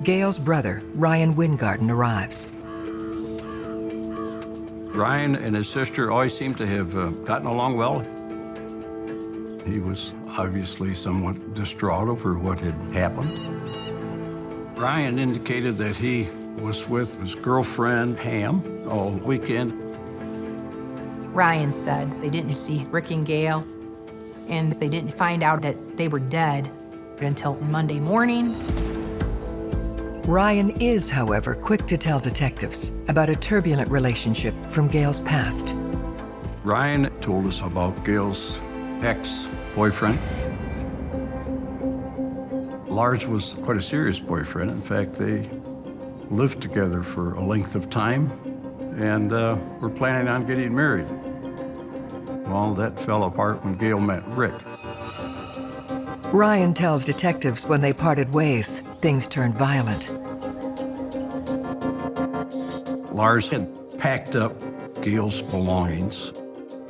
Gail's brother, Ryan Wingarden, arrives. Ryan and his sister always seemed to have gotten along well. He was obviously somewhat distraught over what had happened. Ryan indicated that he was with his girlfriend, Pam, all weekend. Ryan said they didn't see Rick and Gail, and they didn't find out that they were dead until Monday morning. Ryan is, however, quick to tell detectives about a turbulent relationship from Gail's past. Ryan told us about Gail's ex-boyfriend. Lars was quite a serious boyfriend. In fact, they lived together for a length of time and were planning on getting married. Well, that fell apart when Gail met Rick. Ryan tells detectives when they parted ways, things turned violent. Lars had packed up Gail's belongings,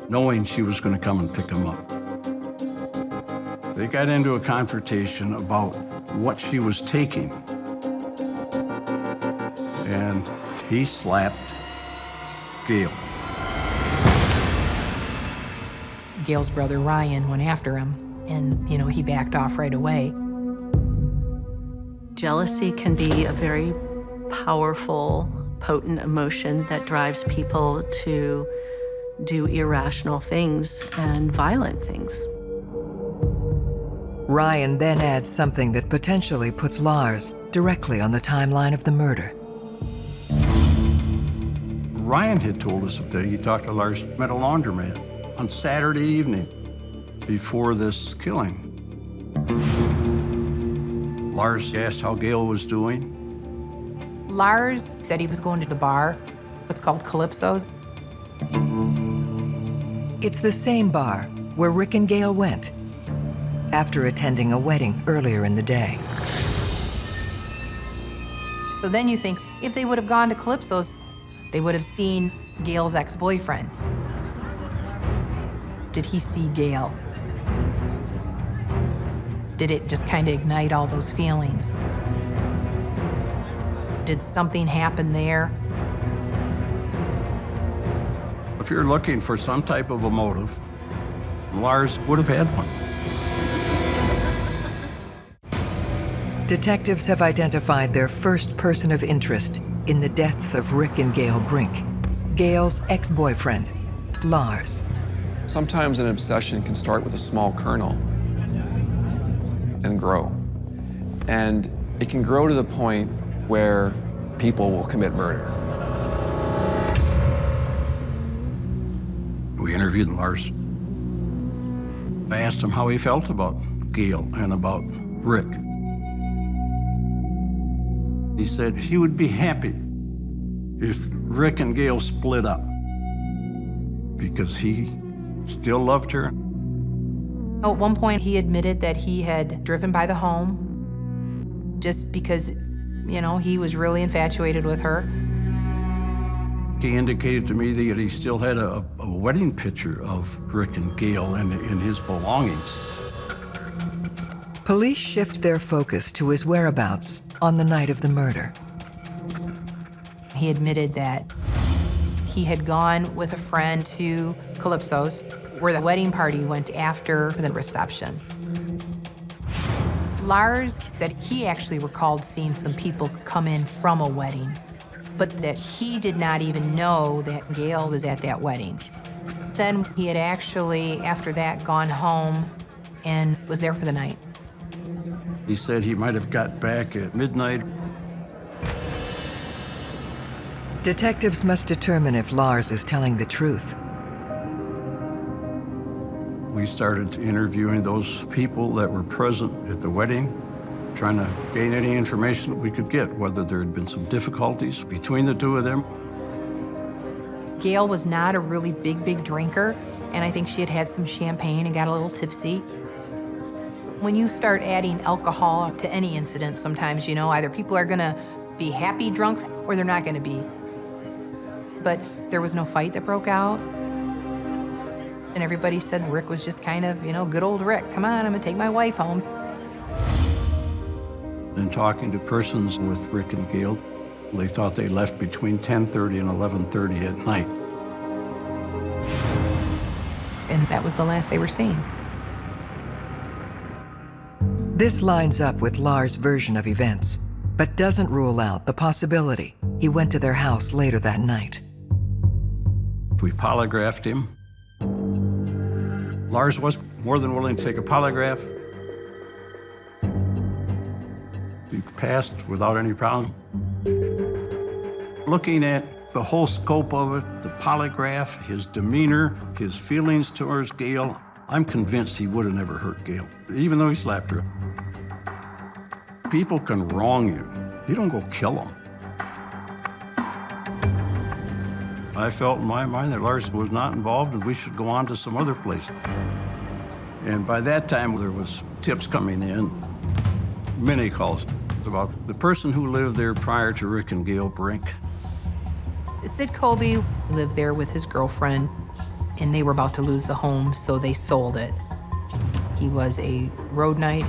knowing she was going to come and pick him up. They got into a confrontation about what she was taking. And he slapped Gail. Gail's brother Ryan went after him, and, he backed off right away. Jealousy can be a very powerful, potent emotion that drives people to do irrational things and violent things. Ryan then adds something that potentially puts Lars directly on the timeline of the murder. Ryan had told us that he talked to Lars at a laundromat on Saturday evening before this killing. Lars asked how Gail was doing. Lars said he was going to the bar, what's called Calypso's. It's the same bar where Rick and Gail went after attending a wedding earlier in the day. So then you think, if they would have gone to Calypso's, they would have seen Gail's ex-boyfriend. Did he see Gail? Did it just kind of ignite all those feelings? Did something happen there? If you're looking for some type of a motive, Lars would have had one. Detectives have identified their first person of interest in the deaths of Rick and Gail Brink, Gail's ex-boyfriend, Lars. Sometimes an obsession can start with a small kernel and grow. And it can grow to the point where people will commit murder. We interviewed Lars. I asked him how he felt about Gail and about Rick. He said he would be happy if Rick and Gail split up because he still loved her. At one point, he admitted that he had driven by the home just because, he was really infatuated with her. He indicated to me that he still had a wedding picture of Rick and Gail and his belongings. Police shift their focus to his whereabouts on the night of the murder. He admitted that he had gone with a friend to Calypso's, where the wedding party went after the reception. Lars said he actually recalled seeing some people come in from a wedding, but that he did not even know that Gail was at that wedding. Then he had actually, after that, gone home and was there for the night. He said he might have got back at midnight. Detectives must determine if Lars is telling the truth. We started interviewing those people that were present at the wedding, trying to gain any information we could get, whether there had been some difficulties between the two of them. Gail was not a really big drinker, and I think she had had some champagne and got a little tipsy. When you start adding alcohol to any incident, sometimes, you know, either people are gonna be happy drunks or they're not gonna be. But there was no fight that broke out. And everybody said Rick was just kind of, you know, good old Rick. Come on, I'm gonna take my wife home. In talking to persons with Rick and Gail, they thought they left between 10:30 and 11:30 at night. And that was the last they were seen. This lines up with Lars' version of events, but doesn't rule out the possibility he went to their house later that night. We polygraphed him. Lars was more than willing to take a polygraph. He passed without any problem. Looking at the whole scope of it, the polygraph, his demeanor, his feelings towards Gail, I'm convinced he would have never hurt Gail, even though he slapped her. People can wrong you. You don't go kill them. I felt in my mind that Lars was not involved and we should go on to some other place. And by that time, there was tips coming in, many calls about the person who lived there prior to Rick and Gail Brink. Sid Colby lived there with his girlfriend, and they were about to lose the home, so they sold it. He was a road knight,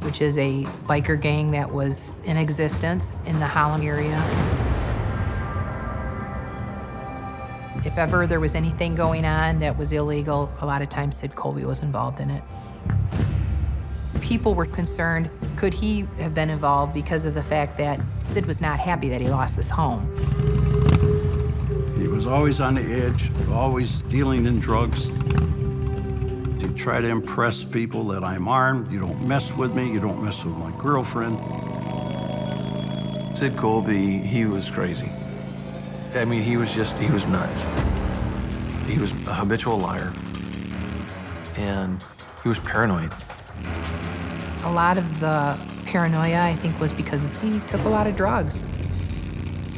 which is a biker gang that was in existence in the Holland area. If ever there was anything going on that was illegal, a lot of times Sid Colby was involved in it. People were concerned, could he have been involved because of the fact that Sid was not happy that he lost this home? He was always on the edge, always dealing in drugs. He'd try to impress people that I'm armed, you don't mess with me, you don't mess with my girlfriend. Sid Colby, he was crazy. I mean, he was nuts. He was a habitual liar, and he was paranoid. A lot of the paranoia, I think, was because he took a lot of drugs.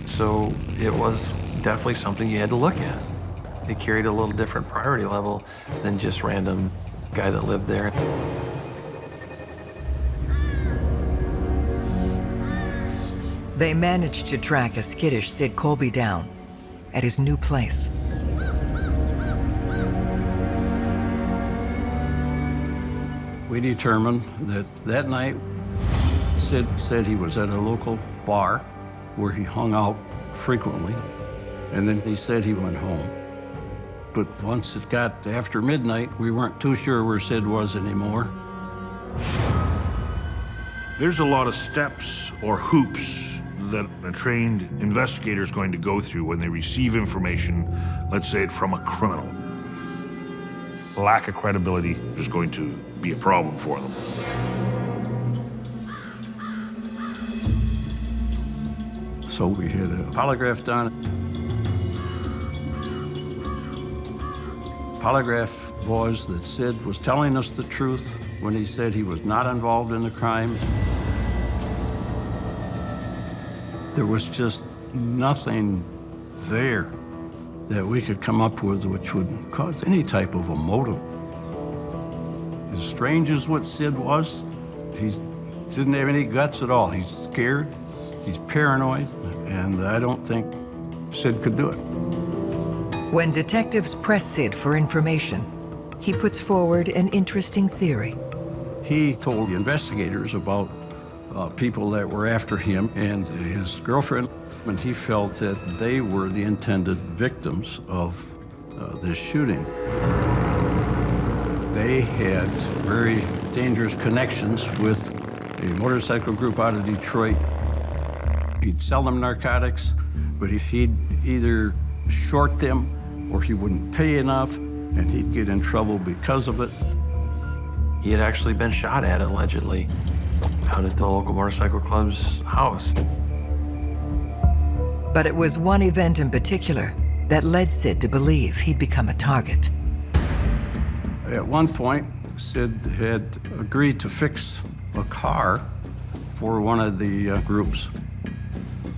So it was definitely something you had to look at. It carried a little different priority level than just random guy that lived there. They managed to track a skittish Sid Colby down at his new place. We determined that that night, Sid said he was at a local bar where he hung out frequently, and then he said he went home. But once it got after midnight, we weren't too sure where Sid was anymore. There's a lot of steps or hoops that a trained investigator is going to go through when they receive information, let's say it from a criminal. Lack of credibility is going to be a problem for them. So we had a polygraph done. Polygraph was that Sid was telling us the truth when he said he was not involved in the crime. There was just nothing there that we could come up with which would cause any type of a motive. As strange as what Sid was, he didn't have any guts at all. He's scared, he's paranoid, and I don't think Sid could do it. When detectives press Sid for information, he puts forward an interesting theory. He told the investigators about people that were after him and his girlfriend, and he felt that they were the intended victims of this shooting. They had very dangerous connections with a motorcycle group out of Detroit. He'd sell them narcotics, but he'd either short them or he wouldn't pay enough, and he'd get in trouble because of it. He had actually been shot at, allegedly, out at the local motorcycle club's house. But it was one event in particular that led Sid to believe he'd become a target. At one point, Sid had agreed to fix a car for one of the group's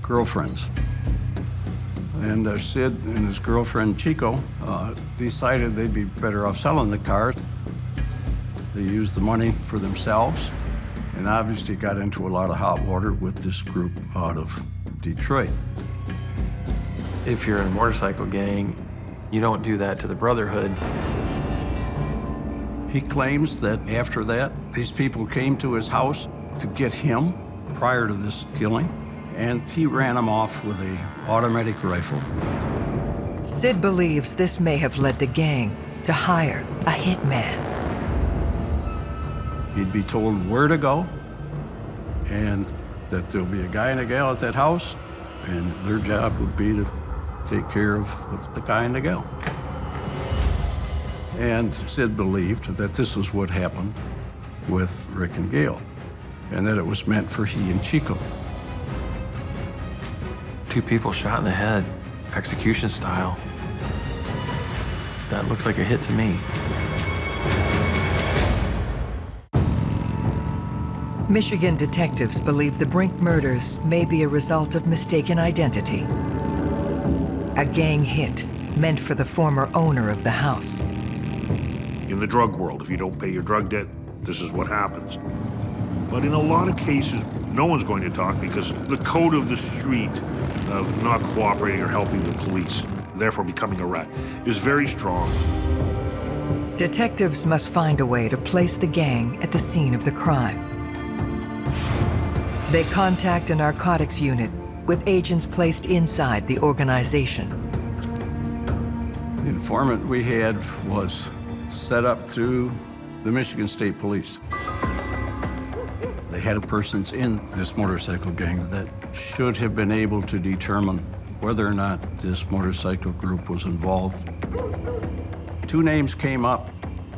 girlfriends. And Sid and his girlfriend, Chico, decided they'd be better off selling the car. They used the money for themselves, and obviously got into a lot of hot water with this group out of Detroit. If you're in a motorcycle gang, you don't do that to the Brotherhood. He claims that after that, these people came to his house to get him prior to this killing, and he ran them off with an automatic rifle. Sid believes this may have led the gang to hire a hitman. He'd be told where to go, and that there'll be a guy and a gal at that house, and their job would be to take care of the guy and the gal. And Sid believed that this was what happened with Rick and Gail, and that it was meant for he and Chico. 2 people shot in the head, execution style. That looks like a hit to me. Michigan detectives believe the Brink murders may be a result of mistaken identity. A gang hit meant for the former owner of the house. In the drug world, if you don't pay your drug debt, this is what happens. But in a lot of cases, no one's going to talk because the code of the street of not cooperating or helping the police, therefore becoming a rat, is very strong. Detectives must find a way to place the gang at the scene of the crime. They contact a narcotics unit with agents placed inside the organization. The informant we had was set up through the Michigan State Police. They had persons in this motorcycle gang that should have been able to determine whether or not this motorcycle group was involved. 2 names came up.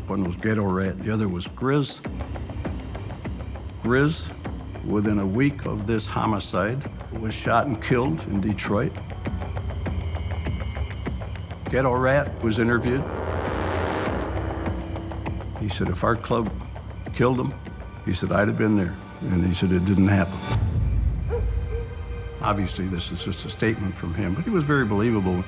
One was Ghetto Rat, the other was Grizz. Grizz, within a week of this homicide, was shot and killed in Detroit. Ghetto Rat was interviewed. He said, if our club killed him, he said, I'd have been there. And he said, it didn't happen. Obviously, this is just a statement from him, but he was very believable.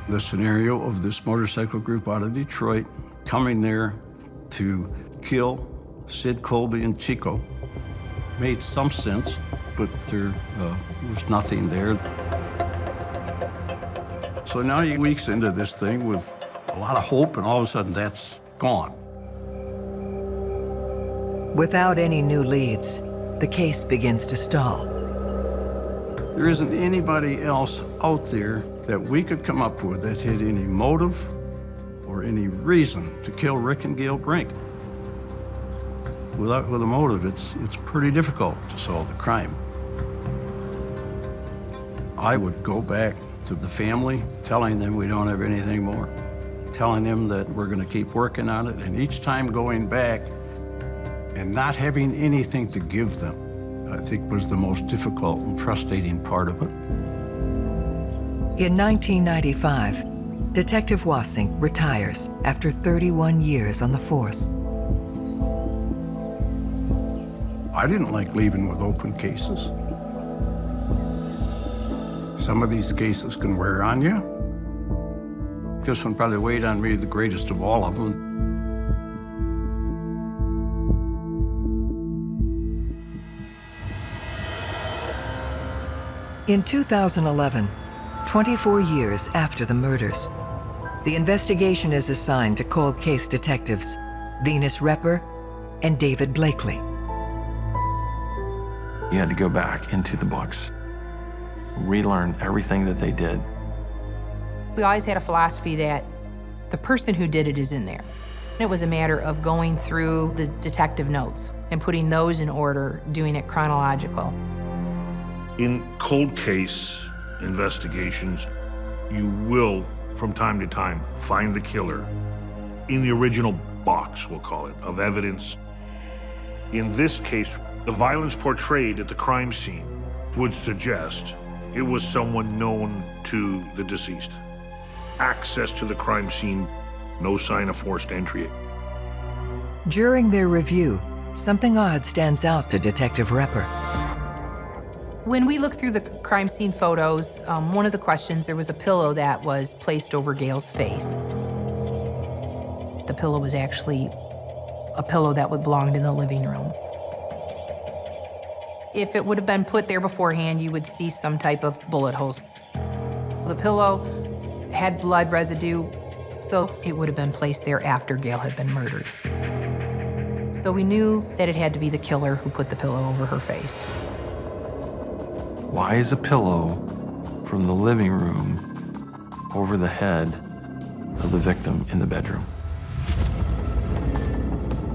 The scenario of this motorcycle group out of Detroit coming there to kill Sid Colby and Chico made some sense, but there was nothing there. So now you're weeks into this thing with a lot of hope, and all of a sudden that's gone. Without any new leads, the case begins to stall. There isn't anybody else out there that we could come up with that had any motive or any reason to kill Rick and Gail Brink. With a motive, it's pretty difficult to solve the crime. I would go back to the family, telling them we don't have anything more, telling them that we're going to keep working on it, and each time going back and not having anything to give them, I think was the most difficult and frustrating part of it. In 1995, Detective Wassing retires after 31 years on the force. I didn't like leaving with open cases. Some of these cases can wear on you. This one probably weighed on me the greatest of all of them. In 2011, 24 years after the murders, the investigation is assigned to cold case detectives Venus Repper and David Blakely. You had to go back into the books, relearn everything that they did. We always had a philosophy that the person who did it is in there. It was a matter of going through the detective notes and putting those in order, doing it chronological. In cold case investigations, you will, from time to time, find the killer in the original box, we'll call it, of evidence. In this case, the violence portrayed at the crime scene would suggest it was someone known to the deceased. Access to the crime scene, no sign of forced entry. During their review, something odd stands out to Detective Repper. When we looked through the crime scene photos, one of the questions, there was a pillow that was placed over Gail's face. The pillow was actually a pillow that would belong in the living room. If it would have been put there beforehand, you would see some type of bullet holes. The pillow had blood residue, so it would have been placed there after Gail had been murdered. So we knew that it had to be the killer who put the pillow over her face. Why is a pillow from the living room over the head of the victim in the bedroom?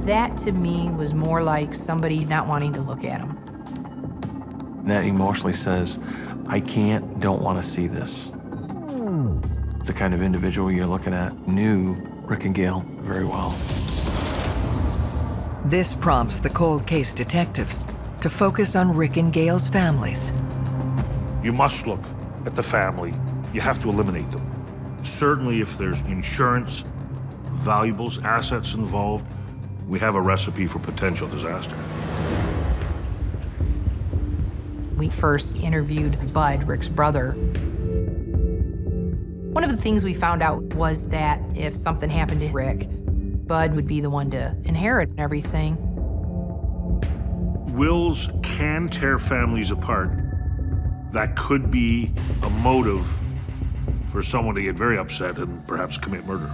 That, to me, was more like somebody not wanting to look at him. That emotionally says, I don't want to see this. The kind of individual you're looking at knew Rick and Gail very well. This prompts the cold case detectives to focus on Rick and Gail's families. You must look at the family. You have to eliminate them. Certainly if there's insurance, valuables, assets involved, we have a recipe for potential disaster. We first interviewed Bud, Rick's brother. One of the things we found out was that if something happened to Rick, Bud would be the one to inherit everything. Wills can tear families apart. That could be a motive for someone to get very upset and perhaps commit murder.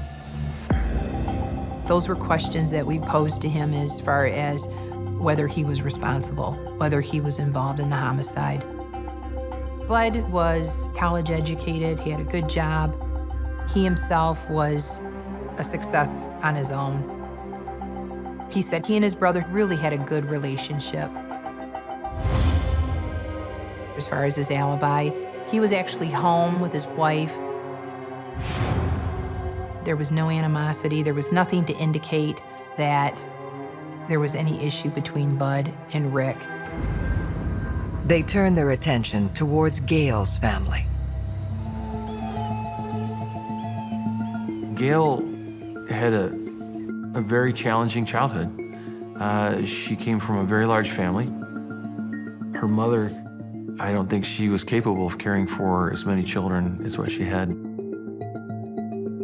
Those were questions that we posed to him as far as whether he was responsible, whether he was involved in the homicide. Bud was college educated, he had a good job. He himself was a success on his own. He said he and his brother really had a good relationship. As far as his alibi, he was actually home with his wife. There was no animosity. There was nothing to indicate that there was any issue between Bud and Rick. They turn their attention towards Gail's family. Gail had a very challenging childhood. She came from a very large family. Her mother, I don't think she was capable of caring for as many children as what she had.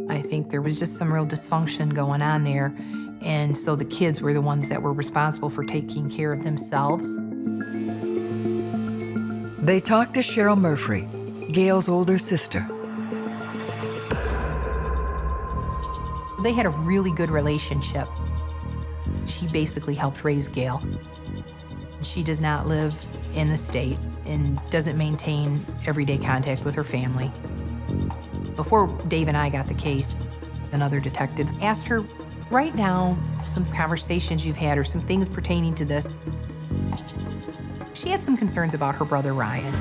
I think there was just some real dysfunction going on there, and so the kids were the ones that were responsible for taking care of themselves. They talk to Cheryl Murphy, Gail's older sister. They had a really good relationship. She basically helped raise Gail. She does not live in the state and doesn't maintain everyday contact with her family. Before Dave and I got the case, another detective asked her, write down some conversations you've had or some things pertaining to this. She had some concerns about her brother Ryan.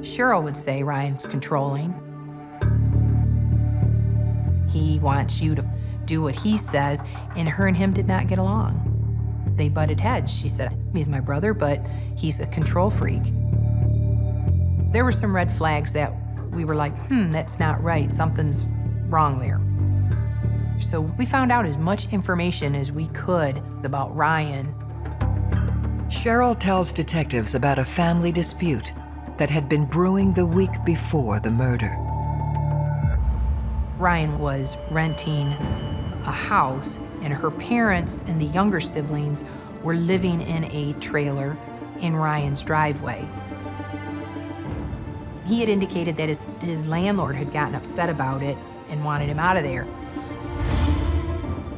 Cheryl would say Ryan's controlling. He wants you to do what he says, and her and him did not get along. They butted heads. She said, he's my brother, but he's a control freak. There were some red flags that we were like, that's not right. Something's wrong there. So we found out as much information as we could about Ryan. Cheryl tells detectives about a family dispute that had been brewing the week before the murder. Ryan was renting a house, and her parents and the younger siblings were living in a trailer in Ryan's driveway. He had indicated that his landlord had gotten upset about it and wanted him out of there.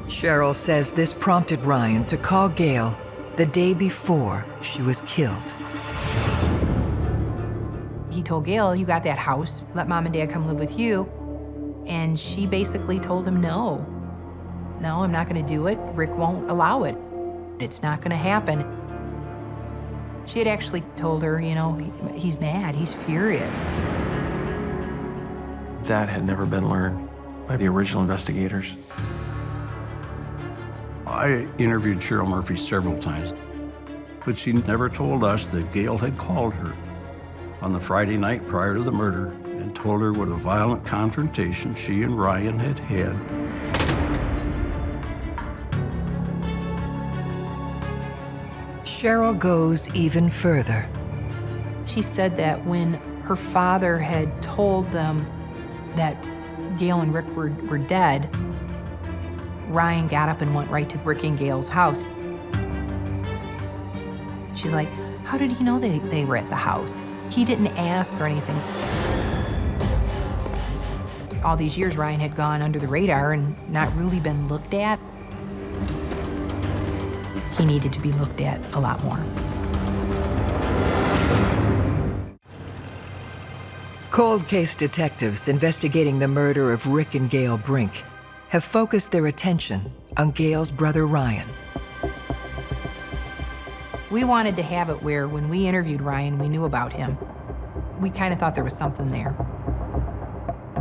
Cheryl says this prompted Ryan to call Gail the day before she was killed. He told Gail, you got that house, let mom and dad come live with you. And she basically told him, no, I'm not gonna do it. Rick won't allow it. It's not gonna happen. She had actually told her, you know, he's mad, he's furious. That had never been learned by the original investigators. I interviewed Cheryl Murphy several times, but she never told us that Gail had called her on the Friday night prior to the murder and told her what a violent confrontation she and Ryan had had. Cheryl goes even further. She said that when her father had told them that Gail and Rick were dead, Ryan got up and went right to Rick and Gail's house. She's like, how did he know they were at the house? He didn't ask or anything. All these years, Ryan had gone under the radar and not really been looked at. He needed to be looked at a lot more. Cold case detectives investigating the murder of Rick and Gail Brink have focused their attention on Gail's brother Ryan. We wanted to have it where when we interviewed Ryan, we knew about him. We kind of thought there was something there.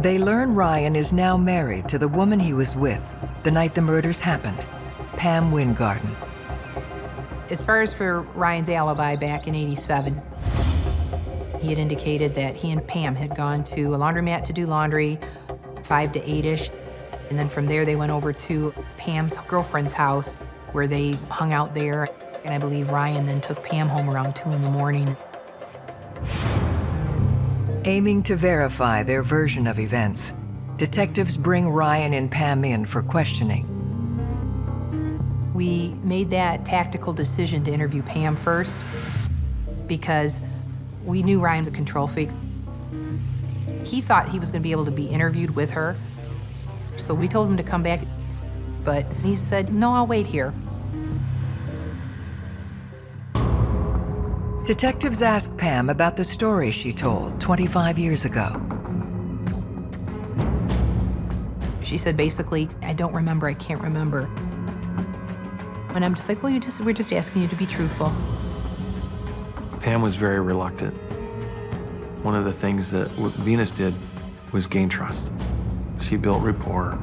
They learn Ryan is now married to the woman he was with the night the murders happened, Pam Wingarden. As far as for Ryan's alibi back in '87, he had indicated that he and Pam had gone to a laundromat to do laundry, 5 to 8-ish. And then from there, they went over to Pam's girlfriend's house where they hung out there. And I believe Ryan then took Pam home around 2 in the morning. Aiming to verify their version of events, detectives bring Ryan and Pam in for questioning. We made that tactical decision to interview Pam first because we knew Ryan's a control freak. He thought he was going to be able to be interviewed with her, so we told him to come back, but he said, no, I'll wait here. Detectives ask Pam about the story she told 25 years ago. She said basically, I don't remember, I can't remember. And I'm just like, well, we're just asking you to be truthful. Pam was very reluctant. One of the things that Venus did was gain trust. She built rapport.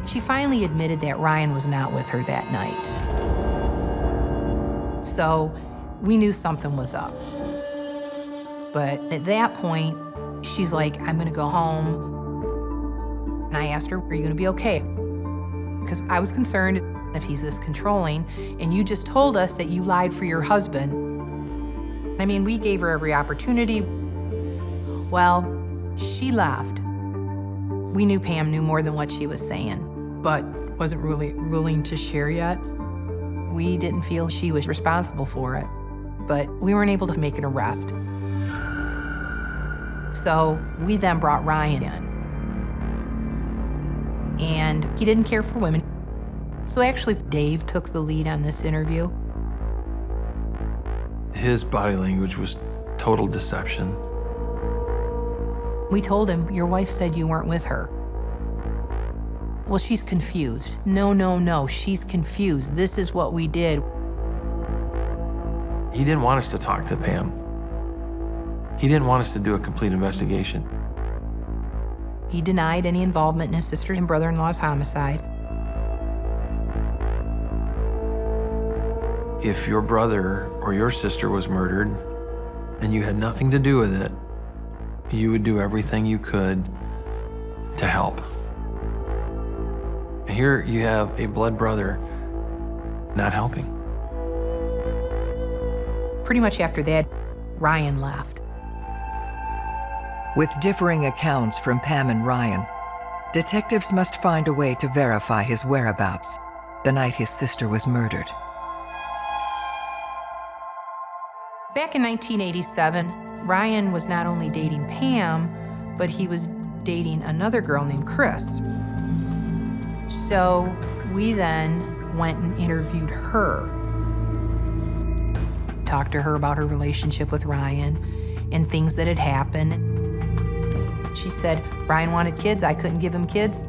She finally admitted that Ryan was not with her that night. So we knew something was up. But at that point, she's like, I'm gonna go home. And I asked her, are you gonna be okay? Because I was concerned if he's this controlling, and you just told us that you lied for your husband. I mean, we gave her every opportunity. Well, she left. We knew Pam knew more than what she was saying, but wasn't really willing to share yet. We didn't feel she was responsible for it, but we weren't able to make an arrest. So we then brought Ryan in. And he didn't care for women. So actually, Dave took the lead on this interview. His body language was total deception. We told him, your wife said you weren't with her. Well, she's confused. No, she's confused. This is what we did. He didn't want us to talk to Pam. He didn't want us to do a complete investigation. He denied any involvement in his sister and brother-in-law's homicide. If your brother or your sister was murdered and you had nothing to do with it, you would do everything you could to help. And here you have a blood brother not helping. Pretty much after that, Ryan left. With differing accounts from Pam and Ryan, detectives must find a way to verify his whereabouts the night his sister was murdered. Back in 1987, Ryan was not only dating Pam, but he was dating another girl named Chris. So we then went and interviewed her. Talked to her about her relationship with Ryan and things that had happened. She said, Ryan wanted kids, I couldn't give him kids.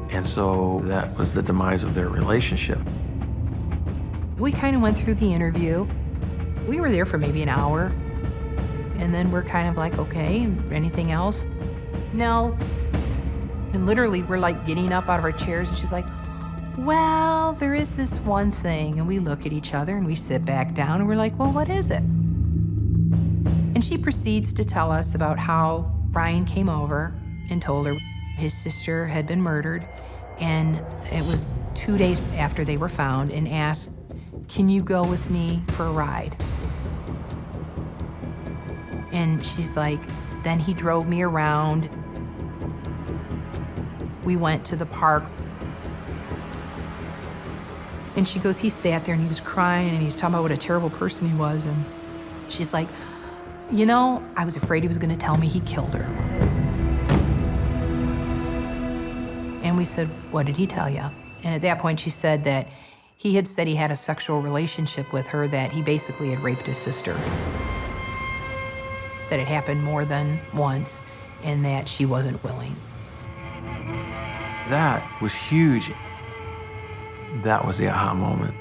And so that was the demise of their relationship. We kind of went through the interview. We were there for maybe an hour. And then we're kind of like, okay, anything else? No. And literally, we're like getting up out of our chairs, and she's like, well, there is this one thing. And we look at each other and we sit back down and we're like, well, what is it? And she proceeds to tell us about how Ryan came over and told her his sister had been murdered. And it was 2 days after they were found, and asked, can you go with me for a ride? And she's like, then he drove me around. We went to the park. And she goes, he sat there and he was crying and he's talking about what a terrible person he was. And she's like, you know, I was afraid he was gonna tell me he killed her. And we said, what did he tell you? And at that point she said that he had said he had a sexual relationship with her, that he basically had raped his sister. That it happened more than once, and that she wasn't willing. That was huge. That was the aha moment.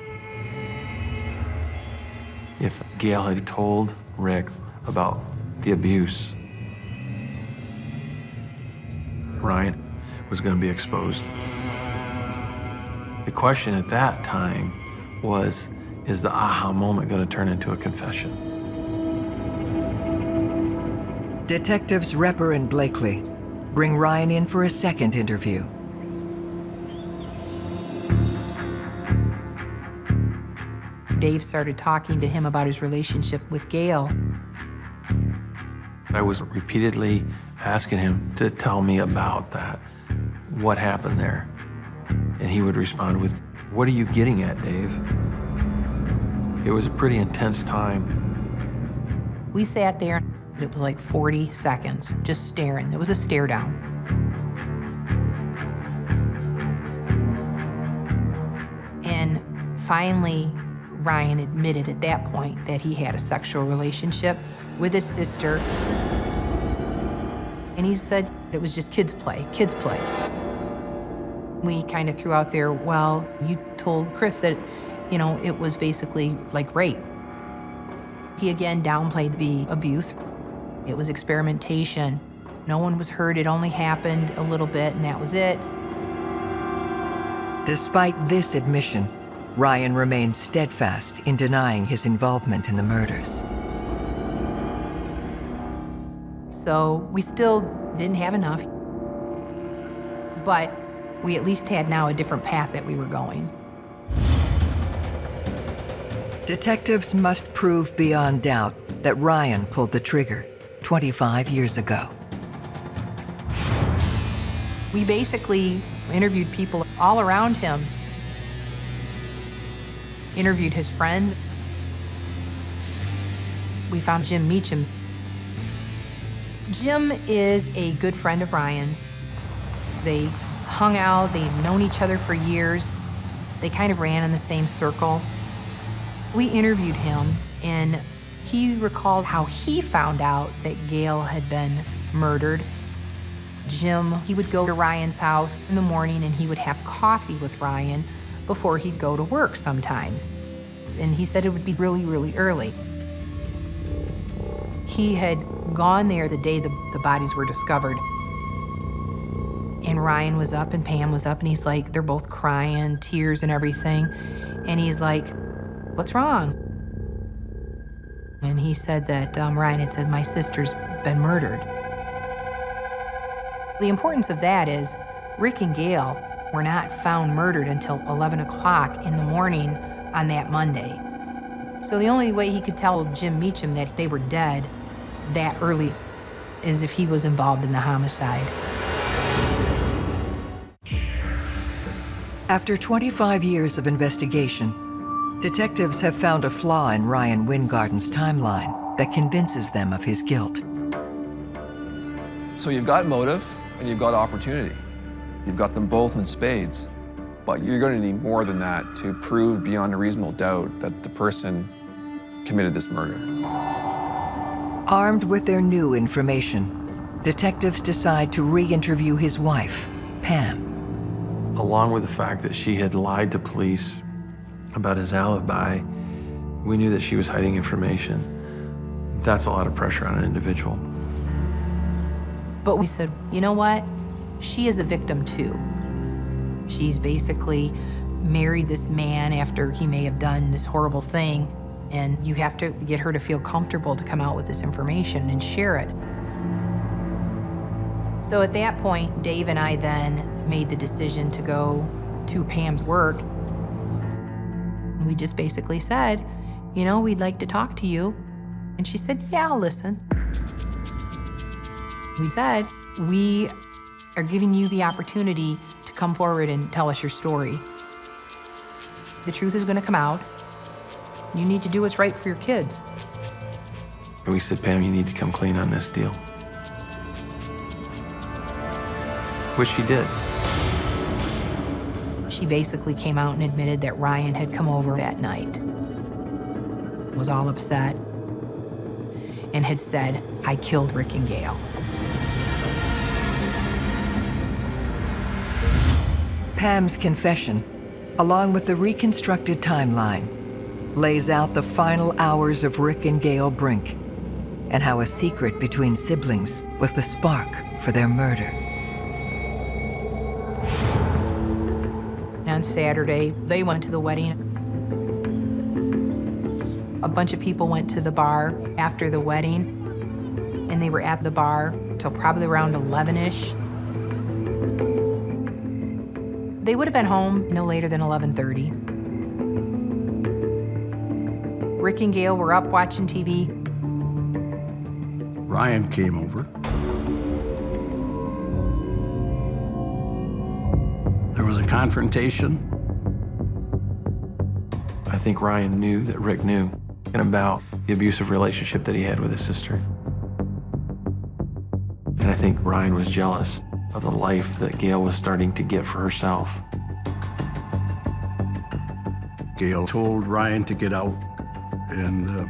If Gail had told Rick about the abuse, Ryan was going to be exposed. The question at that time was, is the aha moment going to turn into a confession? Detectives Repper and Blakely bring Ryan in for a second interview. Dave started talking to him about his relationship with Gail. I was repeatedly asking him to tell me about that, what happened there. And he would respond with, what are you getting at, Dave? It was a pretty intense time. We sat there, it was like 40 seconds, just staring. It was a stare down. And finally, Ryan admitted at that point that he had a sexual relationship with his sister. And he said it was just kids play, kids play. We kind of threw out there, well, you told Chris that, you know, it was basically like rape. He again downplayed the abuse. It was experimentation. No one was hurt. It only happened a little bit, and that was it. Despite this admission, Ryan remains steadfast in denying his involvement in the murders. So we still didn't have enough, but we at least had now a different path that we were going. Detectives must prove beyond doubt that Ryan pulled the trigger 25 years ago. We basically interviewed people all around him, interviewed his friends. We found Jim Meacham. Jim is a good friend of Ryan's. They hung out, they'd known each other for years. They kind of ran in the same circle. We interviewed him, and he recalled how he found out that Gail had been murdered. Jim, he would go to Ryan's house in the morning and he would have coffee with Ryan before he'd go to work sometimes. And he said it would be really, really early. He had gone there the day the bodies were discovered. And Ryan was up and Pam was up, and he's like, they're both crying, tears and everything. And he's like, what's wrong? And he said that Ryan had said, my sister's been murdered. The importance of that is Rick and Gail were not found murdered until 11 o'clock in the morning on that Monday. So the only way he could tell Jim Meacham that they were dead that early is if he was involved in the homicide. After 25 years of investigation, Detectives have found a flaw in Ryan Wingarden's timeline that convinces them of his guilt. So you've got motive and you've got opportunity. You've got them both in spades. But you're going to need more than that to prove beyond a reasonable doubt that the person committed this murder. Armed with their new information, detectives decide to re-interview his wife, Pam. Along with the fact that she had lied to police about his alibi, we knew that she was hiding information. That's a lot of pressure on an individual. But we said, you know what? She is a victim too. She's basically married this man after he may have done this horrible thing, and you have to get her to feel comfortable to come out with this information and share it. So at that point, Dave and I then made the decision to go to Pam's work. We just basically said, you know, we'd like to talk to you. And she said, yeah, I'll listen. We said, we are giving you the opportunity to come forward and tell us your story. The truth is going to come out. You need to do what's right for your kids. And we said, Pam, you need to come clean on this deal. Which she did. She basically came out and admitted that Ryan had come over that night, was all upset, and had said, I killed Rick and Gail. Pam's confession, along with the reconstructed timeline, lays out the final hours of Rick and Gail Brink and how a secret between siblings was the spark for their murder. On Saturday, they went to the wedding. A bunch of people went to the bar after the wedding, and they were at the bar till probably around 11-ish. They would have been home no later than 11:30. Rick and Gail were up watching TV. Ryan came over. There was a confrontation. I think Ryan knew that Rick knew about the abusive relationship that he had with his sister. And I think Ryan was jealous of the life that Gail was starting to get for herself. Gail told Ryan to get out and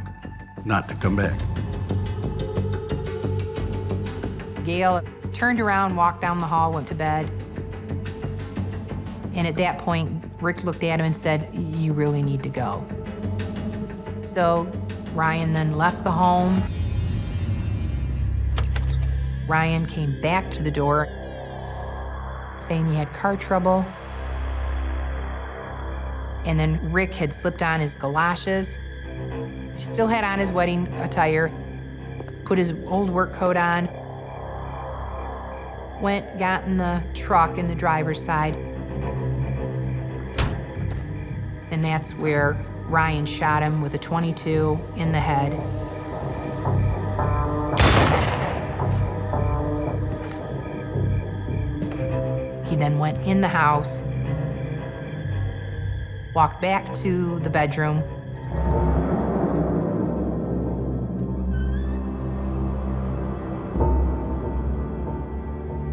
not to come back. Gail turned around, walked down the hall, went to bed. And at that point, Rick looked at him and said, you really need to go. So Ryan then left the home. Ryan came back to the door saying he had car trouble. And then Rick had slipped on his galoshes. He still had on his wedding attire, put his old work coat on, went, got in the truck in the driver's side. And that's where Ryan shot him with a .22 in the head. He then went in the house, walked back to the bedroom,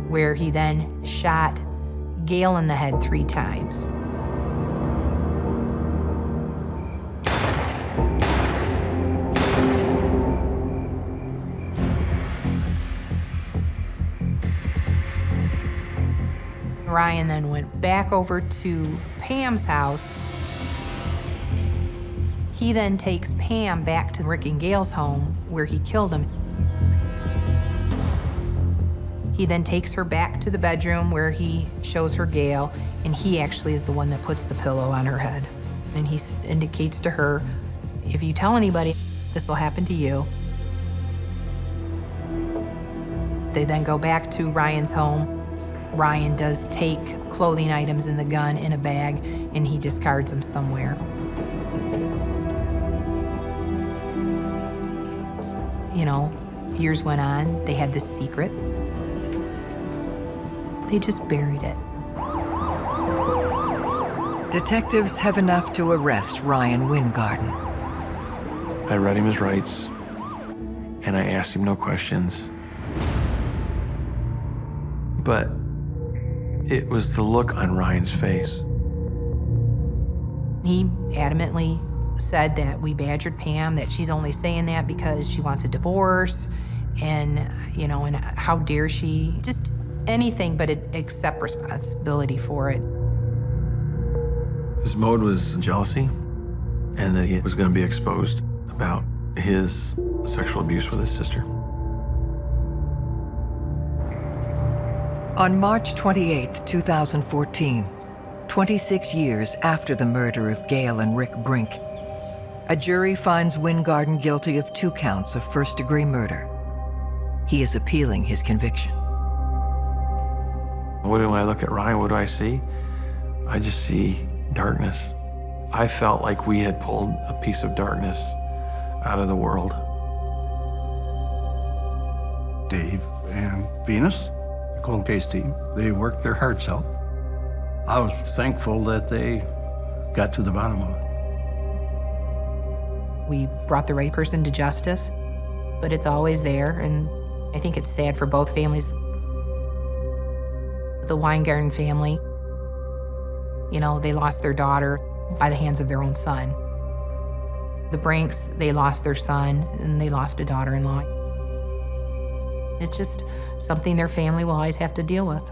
where he then shot Gail in the head 3 times. Ryan then went back over to Pam's house. He then takes Pam back to Rick and Gail's home where he killed him. He then takes her back to the bedroom where he shows her Gail, and he actually is the one that puts the pillow on her head. And he indicates to her, if you tell anybody, this will happen to you. They then go back to Ryan's home. Ryan does take clothing items in the gun in a bag, and he discards them somewhere. You know, years went on, they had this secret. They just buried it. Detectives have enough to arrest Ryan Wingarden. I read him his rights, and I asked him no questions. But it was the look on Ryan's face. He adamantly said that we badgered Pam, that she's only saying that because she wants a divorce, and, and how dare she, just anything but accept responsibility for it. His mode was jealousy, and that he was going to be exposed about his sexual abuse with his sister. On March 28, 2014, 26 years after the murder of Gail and Rick Brink, a jury finds Wingarden guilty of 2 counts of first-degree murder. He is appealing his conviction. When I look at Ryan, what do I see? I just see darkness. I felt like we had pulled a piece of darkness out of the world. Dave and Venus, the cold case team, they worked their hearts out. I was thankful that they got to the bottom of it. We brought the right person to justice, but it's always there, and I think it's sad for both families. The Wingarden family, they lost their daughter by the hands of their own son. The Brinks, they lost their son, and they lost a daughter-in-law. It's just something their family will always have to deal with.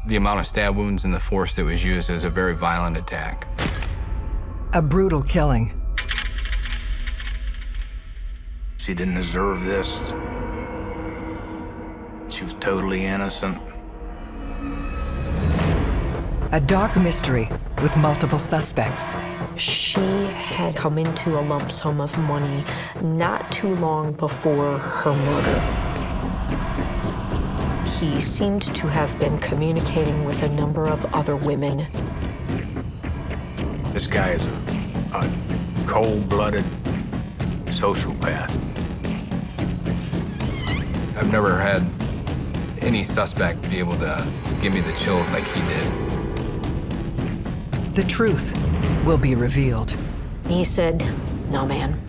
The amount of stab wounds and the force that was used was a very violent attack. A brutal killing. She didn't deserve this. She was totally innocent. A dark mystery with multiple suspects. She had come into a lump sum of money not too long before her murder. He seemed to have been communicating with a number of other women. This guy is a cold-blooded sociopath. I've never had any suspect be able to give me the chills like he did. The truth will be revealed. He said, "No, man,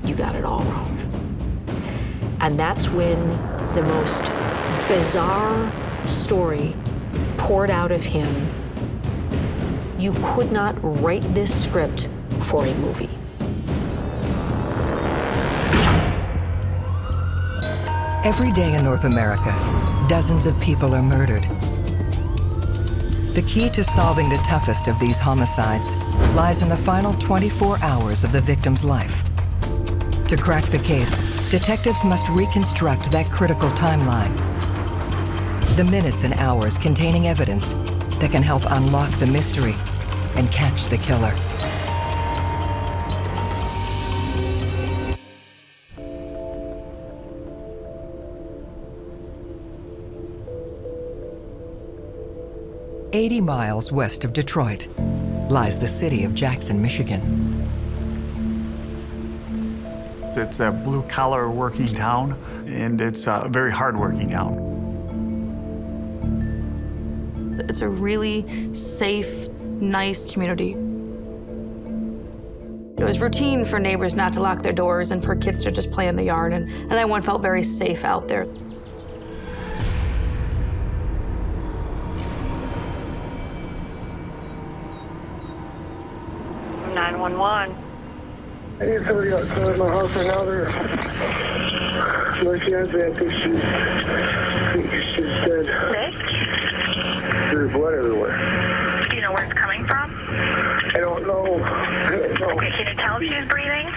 you got it all wrong." And that's when the most bizarre story poured out of him. You could not write this script for a movie. Every day in North America, dozens of people are murdered. The key to solving the toughest of these homicides lies in the final 24 hours of the victim's life. To crack the case, detectives must reconstruct that critical timeline. The minutes and hours containing evidence that can help unlock the mystery and catch the killer. "80 miles west of Detroit lies the city of Jackson, Michigan. It's a blue-collar working town, and it's a very hard-working town. It's a really safe, nice community. It was routine for neighbors not to lock their doors and for kids to just play in the yard, and everyone felt very safe out there. I need somebody outside my house right now. My fiance, I think she's dead. There's blood everywhere. Do you know where it's coming from? I don't know. Okay, can you tell if she's breathing?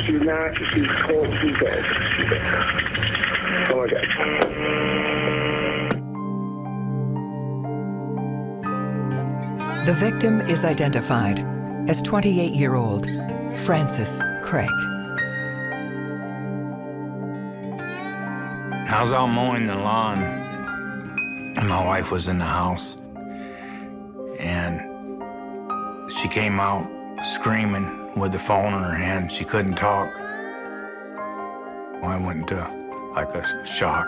She's not. She's cold. She's dead. Okay. The victim is identified as 28-year-old Frances Craig. I was out mowing the lawn, and my wife was in the house. And she came out screaming with the phone in her hand. She couldn't talk. I went into like a shock.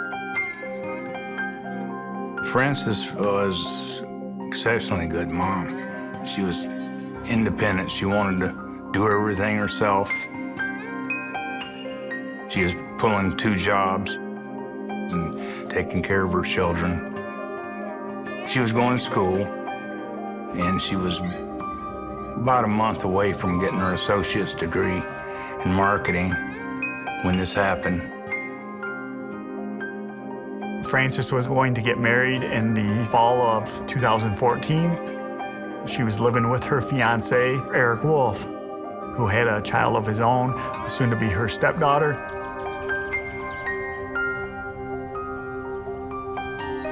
Frances was exceptionally good mom. She was independent. She wanted to do everything herself. She was pulling 2 jobs and taking care of her children. She was going to school, and she was about a month away from getting her associate's degree in marketing when this happened. Frances was going to get married in the fall of 2014. She was living with her fiance, Eric Wolf, who had a child of his own, soon to be her stepdaughter.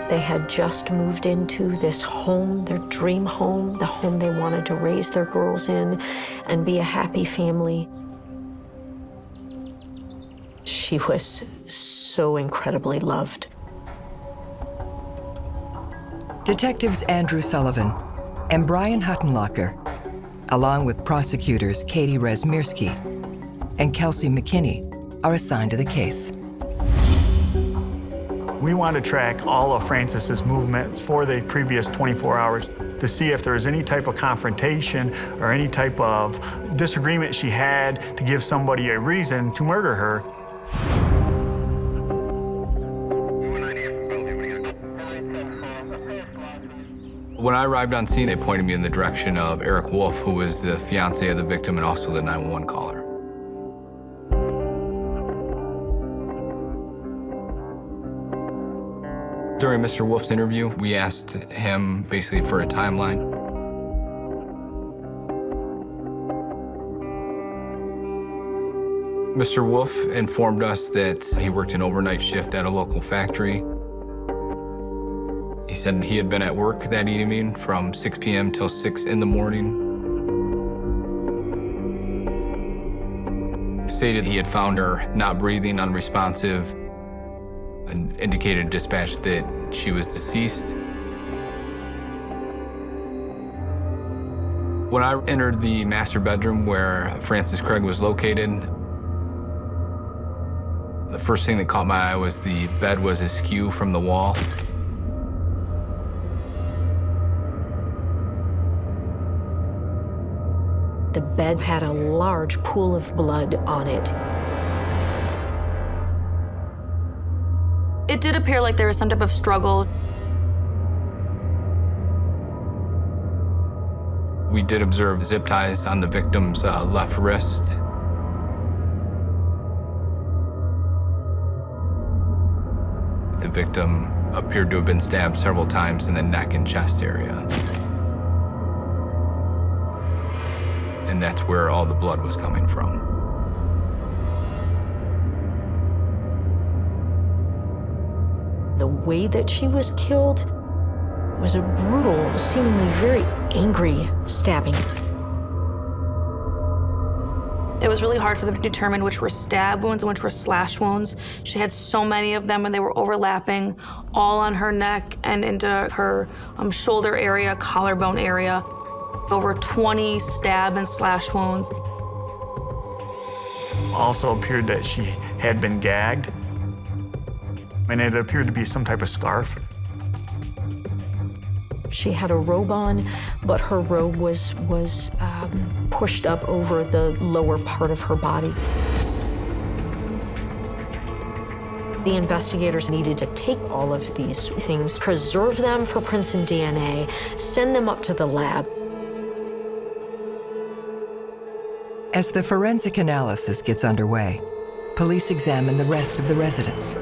They had just moved into this home, their dream home, the home they wanted to raise their girls in and be a happy family. She was so incredibly loved. Detectives Andrew Sullivan and Brian Huttenlocker, along with prosecutors Katie Rezmirsky and Kelsey McKinney, are assigned to the case. We want to track all of Frances's movements for the previous 24 hours to see if there was any type of confrontation or any type of disagreement she had to give somebody a reason to murder her. When I arrived on scene, they pointed me in the direction of Eric Wolf, who was the fiance of the victim and also the 911 caller. During Mr. Wolf's interview, we asked him basically for a timeline. Mr. Wolf informed us that he worked an overnight shift at a local factory. He said he had been at work that evening from 6 p.m. till 6 in the morning. Stated he had found her not breathing, unresponsive, and indicated dispatch that she was deceased. When I entered the master bedroom where Frances Craig was located, the first thing that caught my eye was the bed was askew from the wall. The bed had a large pool of blood on it. It did appear like there was some type of struggle. We did observe zip ties on the victim's left wrist. The victim appeared to have been stabbed several times in the neck and chest area. And that's where all the blood was coming from. The way that she was killed was a brutal, seemingly very angry stabbing. It was really hard for them to determine which were stab wounds and which were slash wounds. She had so many of them and they were overlapping all on her neck and into her shoulder area, collarbone area. Over 20 stab and slash wounds. Also appeared that she had been gagged, and it appeared to be some type of scarf. She had a robe on, but her robe was pushed up over the lower part of her body. The investigators needed to take all of these things, preserve them for prints and DNA, send them up to the lab. As the forensic analysis gets underway, police examine the rest of the residence.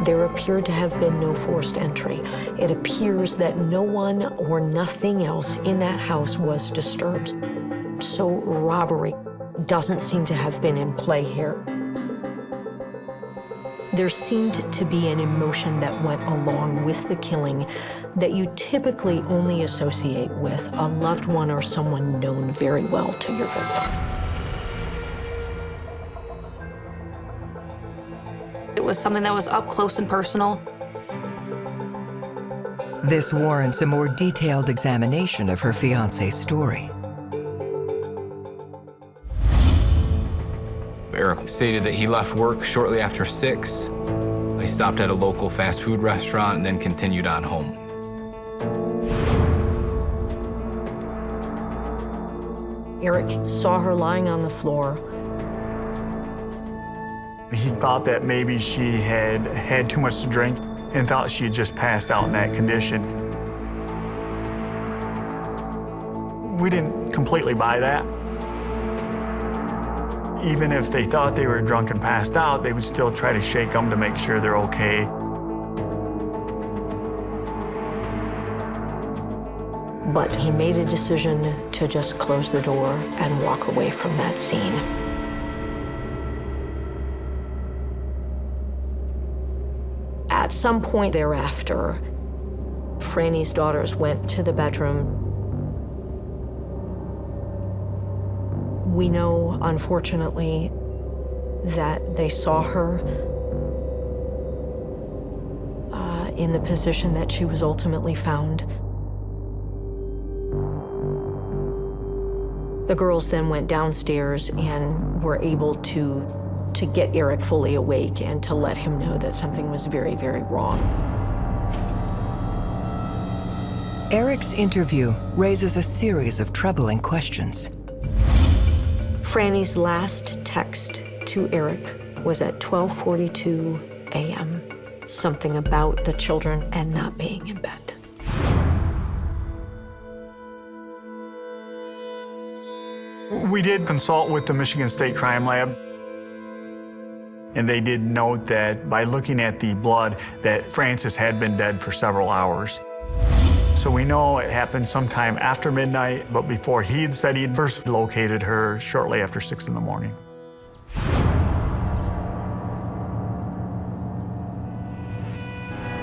There appeared to have been no forced entry. It appears that no one or nothing else in that house was disturbed. So robbery doesn't seem to have been in play here. There seemed to be an emotion that went along with the killing that you typically only associate with a loved one or someone known very well to your victim. It was something that was up close and personal. This warrants a more detailed examination of her fiancé's story. Eric stated that he left work shortly after 6. He stopped at a local fast food restaurant and then continued on home. Eric saw her lying on the floor. He thought that maybe she had had too much to drink and thought she had just passed out in that condition. We didn't completely buy that. Even if they thought they were drunk and passed out, they would still try to shake them to make sure they're okay. But he made a decision to just close the door and walk away from that scene. At some point thereafter, Franny's daughters went to the bedroom. We know, unfortunately, that they saw her in the position that she was ultimately found. The girls then went downstairs and were able to get Eric fully awake and to let him know that something was very, very wrong. Eric's interview raises a series of troubling questions. Franny's last text to Eric was at 12:42 a.m. Something about the children and not being in bed. We did consult with the Michigan State Crime Lab, and they did note that by looking at the blood that Frances had been dead for several hours. So we know it happened sometime after midnight, but before he'd said he'd first located her shortly after 6 in the morning.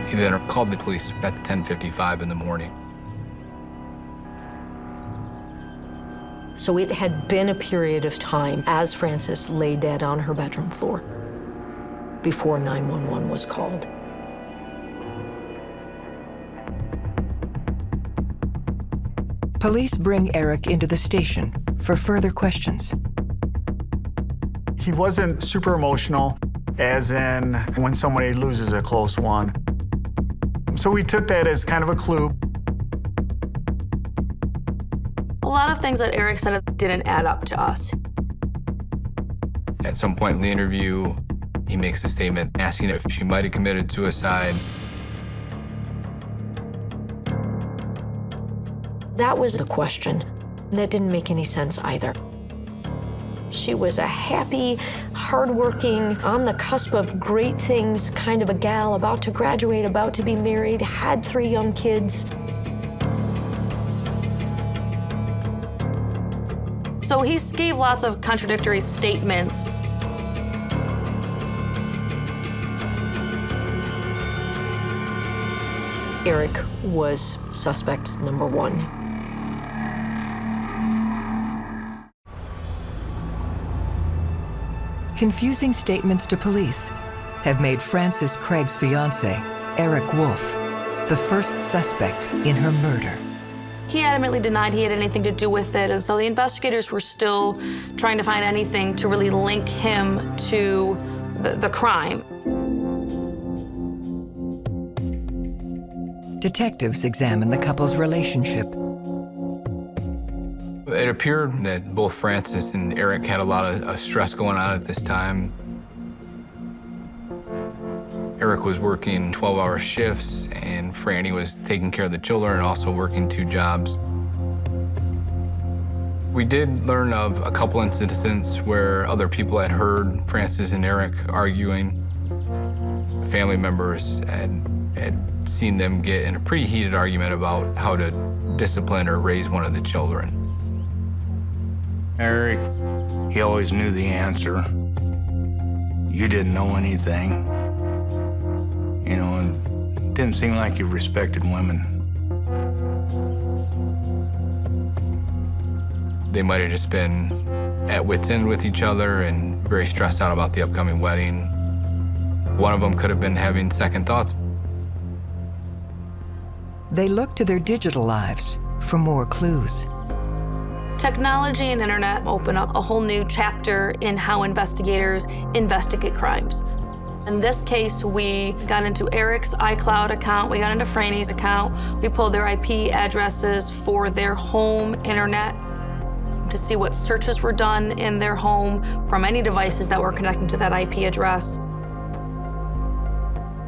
He then called the police at 10:55 in the morning. So it had been a period of time as Frances lay dead on her bedroom floor before 911 was called. Police bring Eric into the station for further questions. He wasn't super emotional, as in when somebody loses a close one. So we took that as kind of a clue. A lot of things that Eric said didn't add up to us. At some point in the interview, he makes a statement asking if she might have committed suicide. That was the question. That didn't make any sense either. She was a happy, hardworking, on the cusp of great things kind of a gal, about to graduate, about to be married, had 3 young kids. So he gave lots of contradictory statements. Eric was suspect number 1. Confusing statements to police have made Frances Craig's fiancé, Eric Wolf, the first suspect in her murder. He adamantly denied he had anything to do with it, and so the investigators were still trying to find anything to really link him to the crime. Detectives examine the couple's relationship. It appeared that both Frances and Eric had a lot of stress going on at this time. Eric was working 12-hour shifts, and Franny was taking care of the children and also working 2 jobs. We did learn of a couple incidents where other people had heard Frances and Eric arguing. Family members had seen them get in a pretty heated argument about how to discipline or raise one of the children. Eric, he always knew the answer. You didn't know anything. You know, and it didn't seem like he respected women. They might have just been at wit's end with each other and very stressed out about the upcoming wedding. One of them could have been having second thoughts. They look to their digital lives for more clues. Technology and internet open up a whole new chapter in how investigators investigate crimes. In this case, we got into Eric's iCloud account, we got into Franny's account, we pulled their IP addresses for their home internet to see what searches were done in their home from any devices that were connected to that IP address.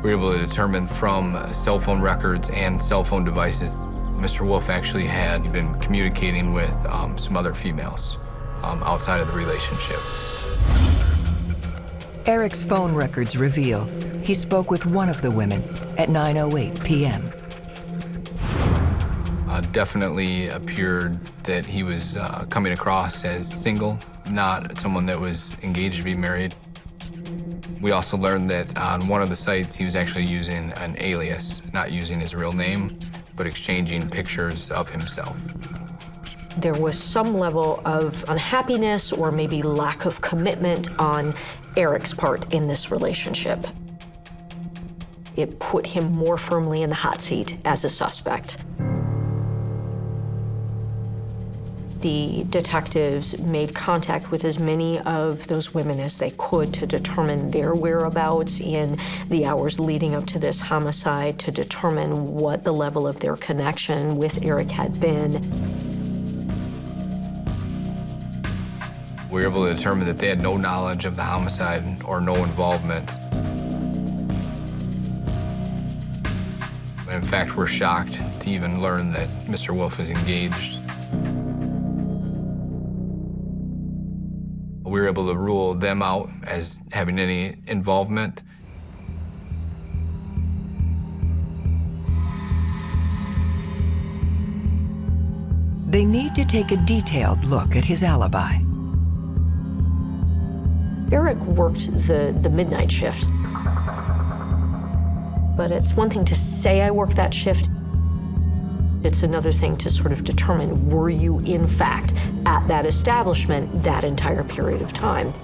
We were able to determine from cell phone records and cell phone devices, Mr. Wolf actually had been communicating with some other females outside of the relationship. Eric's phone records reveal he spoke with one of the women at 9:08 p.m. Definitely appeared that he was coming across as single, not someone that was engaged to be married. We also learned that on one of the sites, he was actually using an alias, not using his real name, but exchanging pictures of himself. There was some level of unhappiness or maybe lack of commitment on Eric's part in this relationship. It put him more firmly in the hot seat as a suspect. The detectives made contact with as many of those women as they could to determine their whereabouts in the hours leading up to this homicide, to determine what the level of their connection with Eric had been. We were able to determine that they had no knowledge of the homicide or no involvement. In fact, we're shocked to even learn that Mr. Wolf is engaged. We were able to rule them out as having any involvement. They need to take a detailed look at his alibi. Eric worked the midnight shift. But it's one thing to say I worked that shift. It's another thing to sort of determine, were you in fact at that establishment that entire period of time?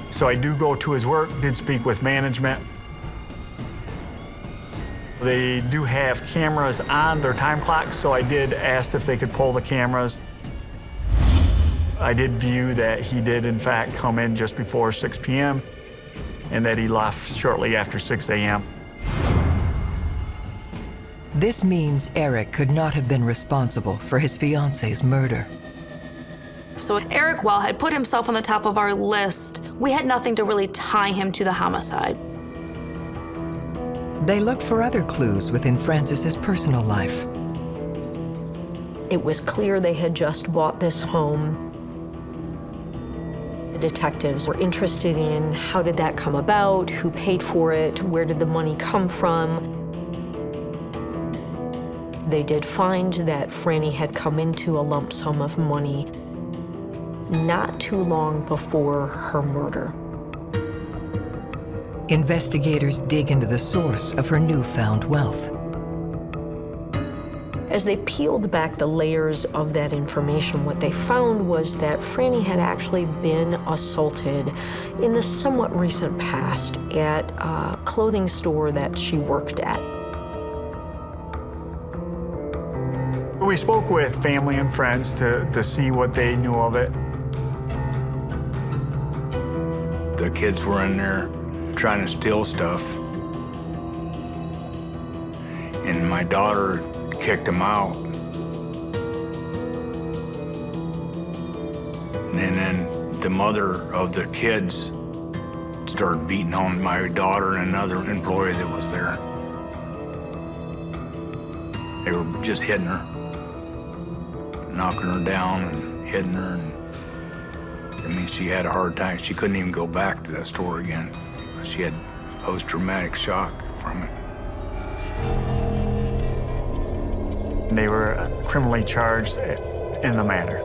So I do go to his work, did speak with management. They do have cameras on their time clock, so I did ask if they could pull the cameras. I did view that he did in fact come in just before 6 p.m. and that he left shortly after 6 a.m. This means Eric could not have been responsible for his fiance's murder. So Eric, while had put himself on the top of our list, we had nothing to really tie him to the homicide. They looked for other clues within Francis's personal life. It was clear they had just bought this home. The detectives were interested in how did that come about, who paid for it, where did the money come from. They did find that Franny had come into a lump sum of money not too long before her murder. Investigators dig into the source of her newfound wealth. As they peeled back the layers of that information, what they found was that Franny had actually been assaulted in the somewhat recent past at a clothing store that she worked at. We spoke with family and friends to see what they knew of it. The kids were in there trying to steal stuff. And my daughter kicked them out. And then the mother of the kids started beating on my daughter and another employee that was there. They were just hitting her, knocking her down and hitting her. And, I mean, she had a hard time. She couldn't even go back to that store again. She had post-traumatic shock from it. They were criminally charged in the matter.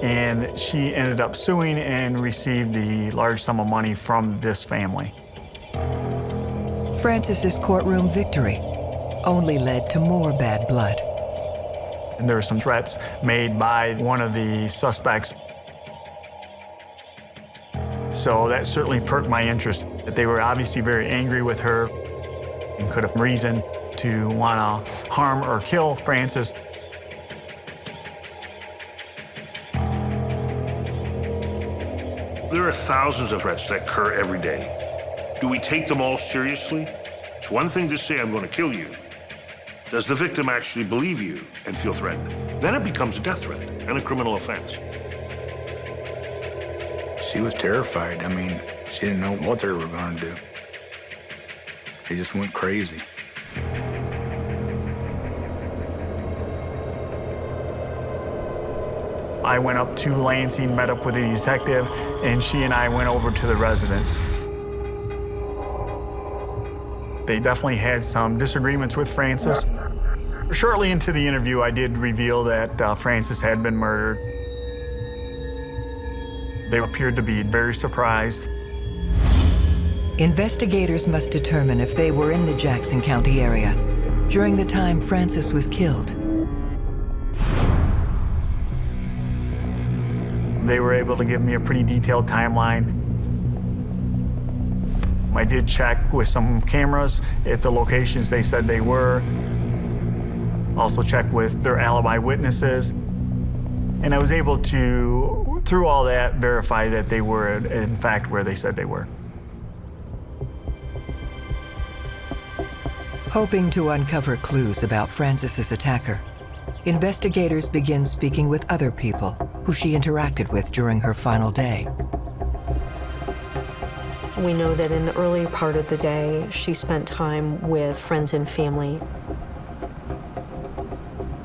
and she ended up suing and received the large sum of money from this family. Francis's courtroom victory only led to more bad blood. And there were some threats made by one of the suspects. So that certainly perked my interest. That they were obviously very angry with her and could have reason to want to harm or kill Francis. There are thousands of threats that occur every day. Do we take them all seriously? It's one thing to say, I'm going to kill you. Does the victim actually believe you and feel threatened? Then it becomes a death threat and a criminal offense. She was terrified. I mean, she didn't know what they were going to do. They just went crazy. I went up to Lansing, met up with the detective, and she and I went over to the residence. They definitely had some disagreements with Francis. Shortly into the interview, I did reveal that Francis had been murdered. They appeared to be very surprised. Investigators must determine if they were in the Jackson County area during the time Francis was killed. They were able to give me a pretty detailed timeline. I did check with some cameras at the locations they said they were. Also checked with their alibi witnesses. And I was able to, through all that, verify that they were, in fact, where they said they were. Hoping to uncover clues about Francis's attacker, investigators begin speaking with other people who she interacted with during her final day. We know that in the early part of the day, she spent time with friends and family.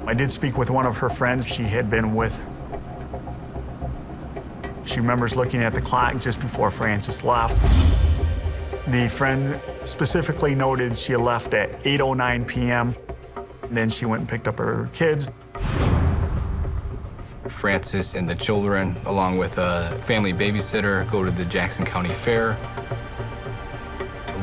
I did speak with one of her friends she had been with. She remembers looking at the clock just before Francis left. The friend specifically noted she left at 8:09 p.m. Then she went and picked up her kids. Francis and the children, along with a family babysitter, go to the Jackson County Fair.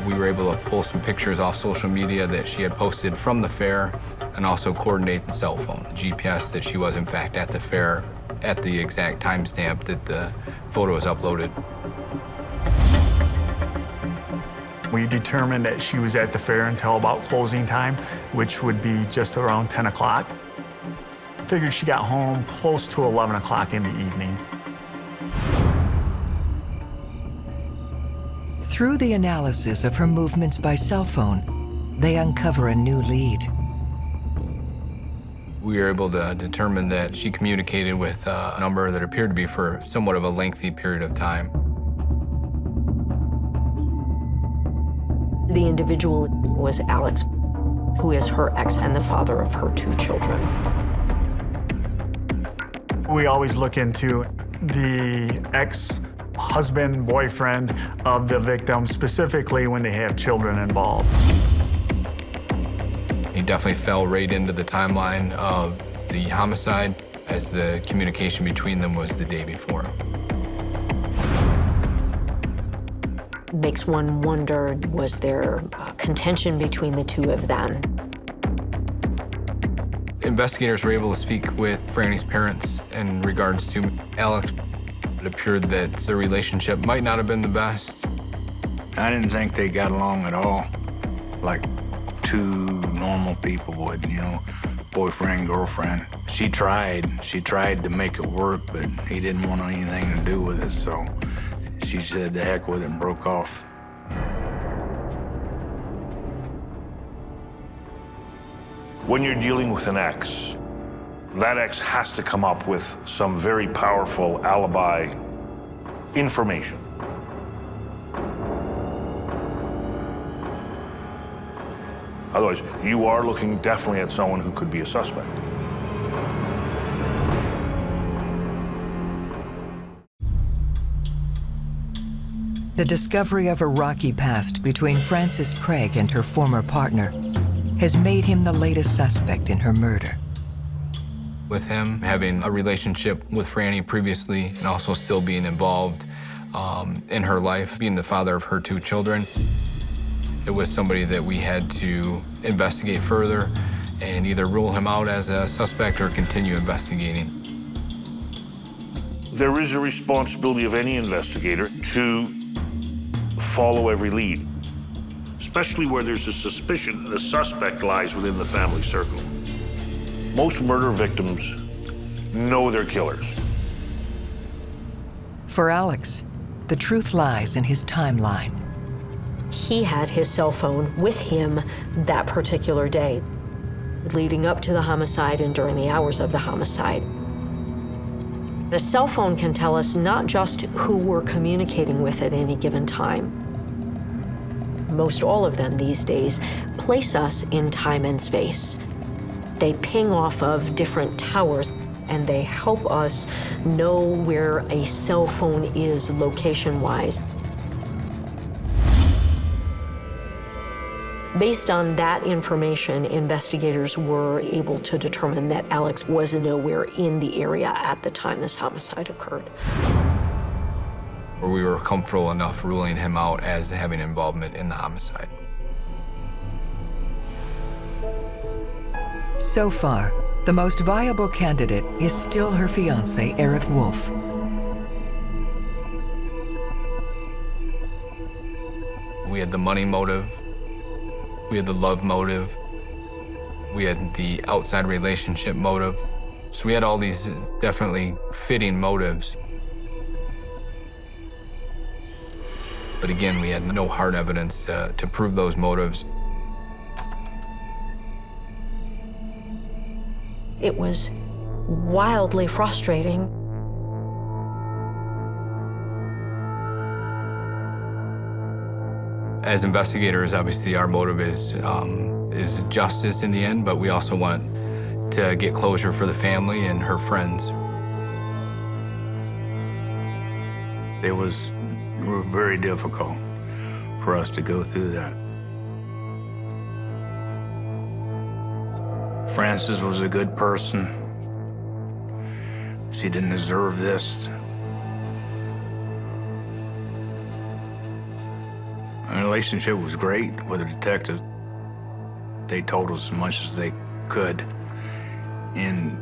We were able to pull some pictures off social media that she had posted from the fair and also coordinate the cell phone, GPS, that she was in fact at the fair at the exact timestamp that the photo was uploaded. We determined that she was at the fair until about closing time, which would be just around 10 o'clock. Figured she got home close to 11 o'clock in the evening. Through the analysis of her movements by cell phone, they uncover a new lead. We were able to determine that she communicated with a number that appeared to be for somewhat of a lengthy period of time. The individual was Alex, who is her ex and the father of her 2 children. We always look into the ex-husband, boyfriend of the victim, specifically when they have children involved. He definitely fell right into the timeline of the homicide, as the communication between them was the day before. Makes one wonder, was there contention between the 2 of them? Investigators were able to speak with Franny's parents in regards to Alex. It appeared that their relationship might not have been the best. I didn't think they got along at all, like 2 normal people would, you know, boyfriend, girlfriend. She tried to make it work, but he didn't want anything to do with it, so she said the heck with it and broke off. When you're dealing with an ex, that ex has to come up with some very powerful alibi information. Otherwise, you are looking definitely at someone who could be a suspect. The discovery of a rocky past between Frances Craig and her former partner has made him the latest suspect in her murder. With him having a relationship with Franny previously and also still being involved in her life, being the father of her 2 children, it was somebody that we had to investigate further and either rule him out as a suspect or continue investigating. There is a responsibility of any investigator to follow every lead, especially where there's a suspicion the suspect lies within the family circle. Most murder victims know their killers. For Alex, the truth lies in his timeline. He had his cell phone with him that particular day, leading up to the homicide and during the hours of the homicide. A cell phone can tell us not just who we're communicating with at any given time. Most all of them these days place us in time and space. They ping off of different towers, and they help us know where a cell phone is location-wise. Based on that information, investigators were able to determine that Alex was nowhere in the area at the time this homicide occurred. We were comfortable enough ruling him out as having involvement in the homicide. So far, the most viable candidate is still her fiance, Eric Wolf. We had the money motive, we had the love motive, we had the outside relationship motive. So we had all these definitely fitting motives. But again, we had no hard evidence to prove those motives. It was wildly frustrating. As investigators, obviously our motive is justice in the end, but we also want to get closure for the family and her friends. It was very difficult for us to go through that. Frances was a good person. She didn't deserve this. Our relationship was great with the detectives. They told us as much as they could. And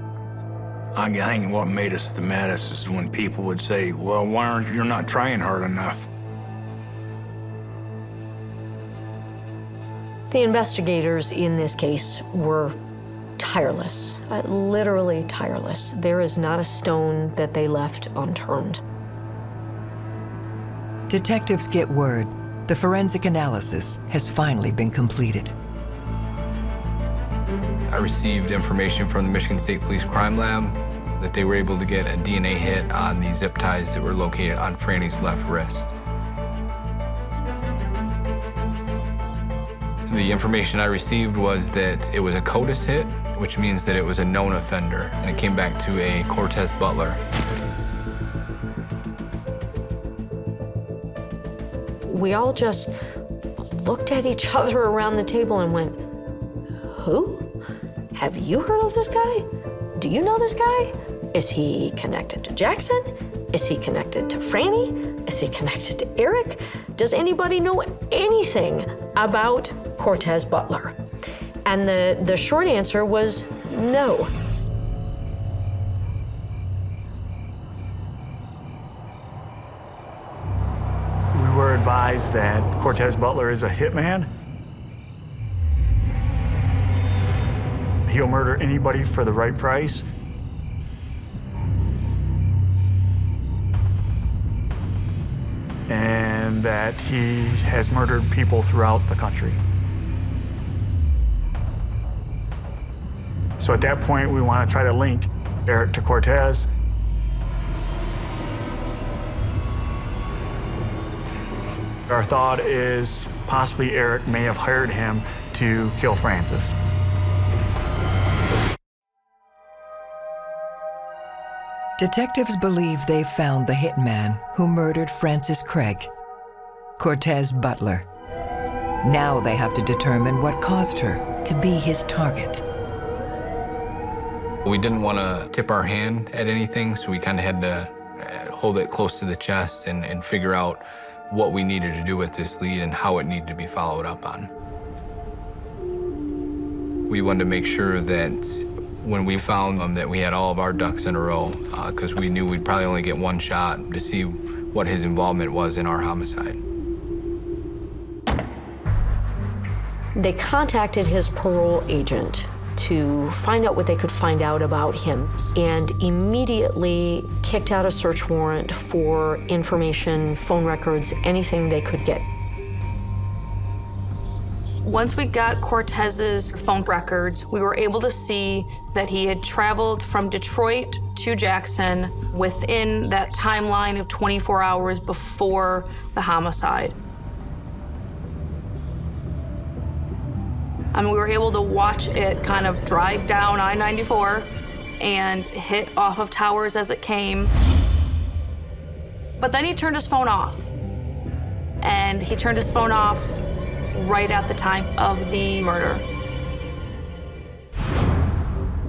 I think what made us the maddest is when people would say, well, why aren't you not trying hard enough? The investigators in this case were tireless, literally tireless. There is not a stone that they left unturned. Detectives get word the forensic analysis has finally been completed. I received information from the Michigan State Police Crime Lab that they were able to get a DNA hit on the zip ties that were located on Franny's left wrist. The information I received was that it was a CODIS hit, which means that it was a known offender, and it came back to a Cortez Butler. We all just looked at each other around the table and went, who? Have you heard of this guy? Do you know this guy? Is he connected to Jackson? Is he connected to Franny? Is he connected to Eric? Does anybody know anything about Cortez Butler? And the short answer was no. We were advised that Cortez Butler is a hitman. He'll murder anybody for the right price. And that he has murdered people throughout the country. So at that point, we want to try to link Eric to Cortez. Our thought is possibly Eric may have hired him to kill Frances. Detectives believe they've found the hitman who murdered Frances Craig, Cortez Butler. Now they have to determine what caused her to be his target. We didn't want to tip our hand at anything, so we kind of had to hold it close to the chest and figure out what we needed to do with this lead and how it needed to be followed up on. We wanted to make sure that when we found them that we had all of our ducks in a row, because we knew we'd probably only get one shot to see what his involvement was in our homicide. They contacted his parole agent to find out what they could find out about him, and immediately kicked out a search warrant for information, phone records, anything they could get. Once we got Cortez's phone records, we were able to see that he had traveled from Detroit to Jackson within that timeline of 24 hours before the homicide. We were able to watch it kind of drive down I-94 and hit off of towers as it came. But then he turned his phone off. And he turned his phone off right at the time of the murder.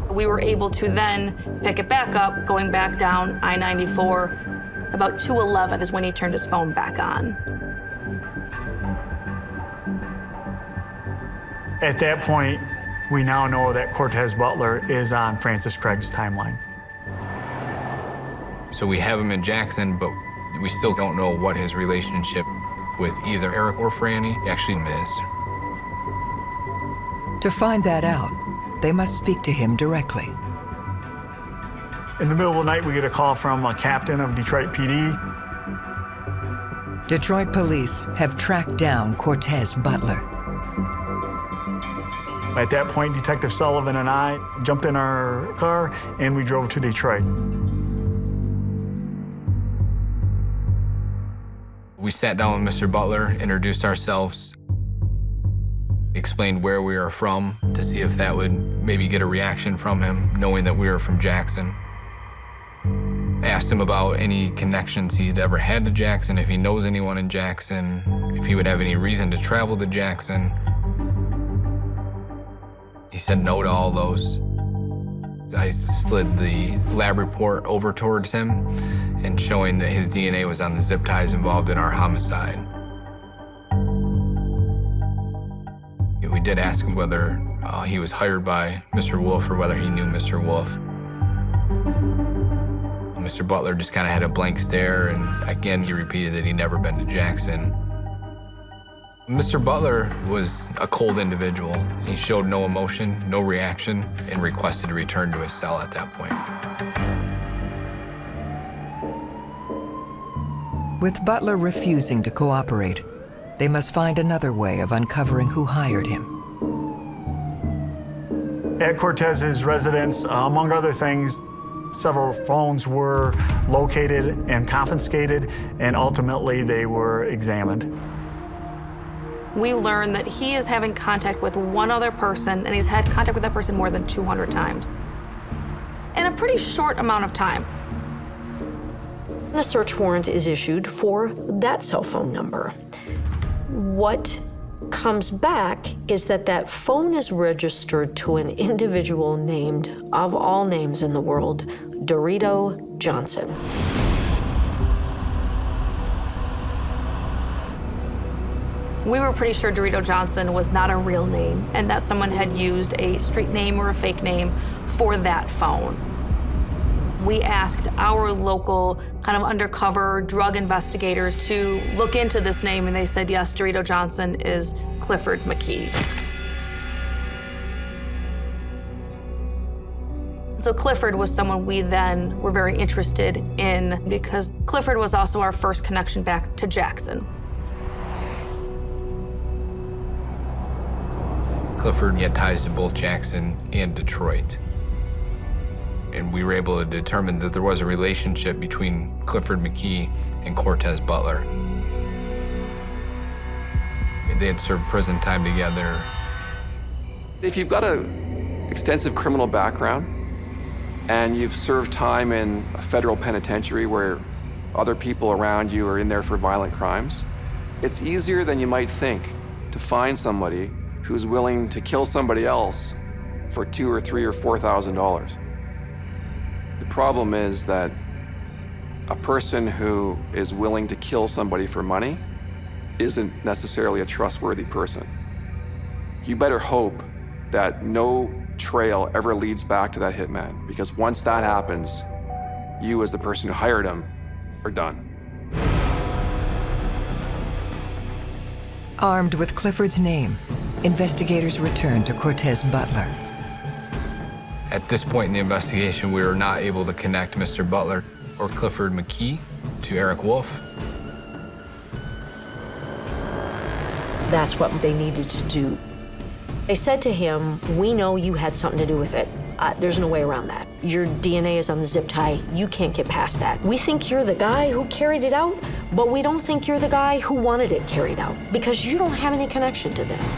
We were able to then pick it back up, going back down I-94. About 2:11 is when he turned his phone back on. At that point, we now know that Cortez Butler is on Francis Craig's timeline. So we have him in Jackson, but we still don't know what his relationship with either Eric or Franny actually is. To find that out, they must speak to him directly. In the middle of the night, we get a call from a captain of Detroit PD. Detroit police have tracked down Cortez Butler. At that point, Detective Sullivan and I jumped in our car and we drove to Detroit. We sat down with Mr. Butler, introduced ourselves, explained where we are from to see if that would maybe get a reaction from him, knowing that we were from Jackson. Asked him about any connections he'd ever had to Jackson, if he knows anyone in Jackson, if he would have any reason to travel to Jackson. He said no to all those. I slid the lab report over towards him and showing that his DNA was on the zip ties involved in our homicide. We did ask him whether he was hired by Mr. Wolf or whether he knew Mr. Wolf. Mr. Butler just kind of had a blank stare, and again, he repeated that he'd never been to Jackson. Mr. Butler was a cold individual. He showed no emotion, no reaction, and requested to return to his cell at that point. With Butler refusing to cooperate, they must find another way of uncovering who hired him. At Cortez's residence, among other things, several phones were located and confiscated, and ultimately they were examined. We learned that he is having contact with one other person, and he's had contact with that person more than 200 times in a pretty short amount of time. A search warrant is issued for that cell phone number. What comes back is that that phone is registered to an individual named, of all names in the world, Dorito Johnson. We were pretty sure Dorito Johnson was not a real name and that someone had used a street name or a fake name for that phone. We asked our local kind of undercover drug investigators to look into this name, and they said, yes, Dorito Johnson is Clifford McKee. So Clifford was someone we then were very interested in because Clifford was also our first connection back to Jackson. Clifford had ties to both Jackson and Detroit. And we were able to determine that there was a relationship between Clifford McKee and Cortez Butler. They had served prison time together. If you've got an extensive criminal background and you've served time in a federal penitentiary where other people around you are in there for violent crimes, it's easier than you might think to find somebody who's willing to kill somebody else for $2,000 or $3,000 or $4,000. The problem is that a person who is willing to kill somebody for money isn't necessarily a trustworthy person. You better hope that no trail ever leads back to that hitman, because once that happens, you as the person who hired him are done. Armed with Clifford's name, investigators returned to Cortez Butler. At this point in the investigation, we were not able to connect Mr. Butler or Clifford McKee to Eric Wolf. That's what they needed to do. They said to him, we know you had something to do with it. There's no way around that. Your DNA is on the zip tie. You can't get past that. We think you're the guy who carried it out, but we don't think you're the guy who wanted it carried out, because you don't have any connection to this.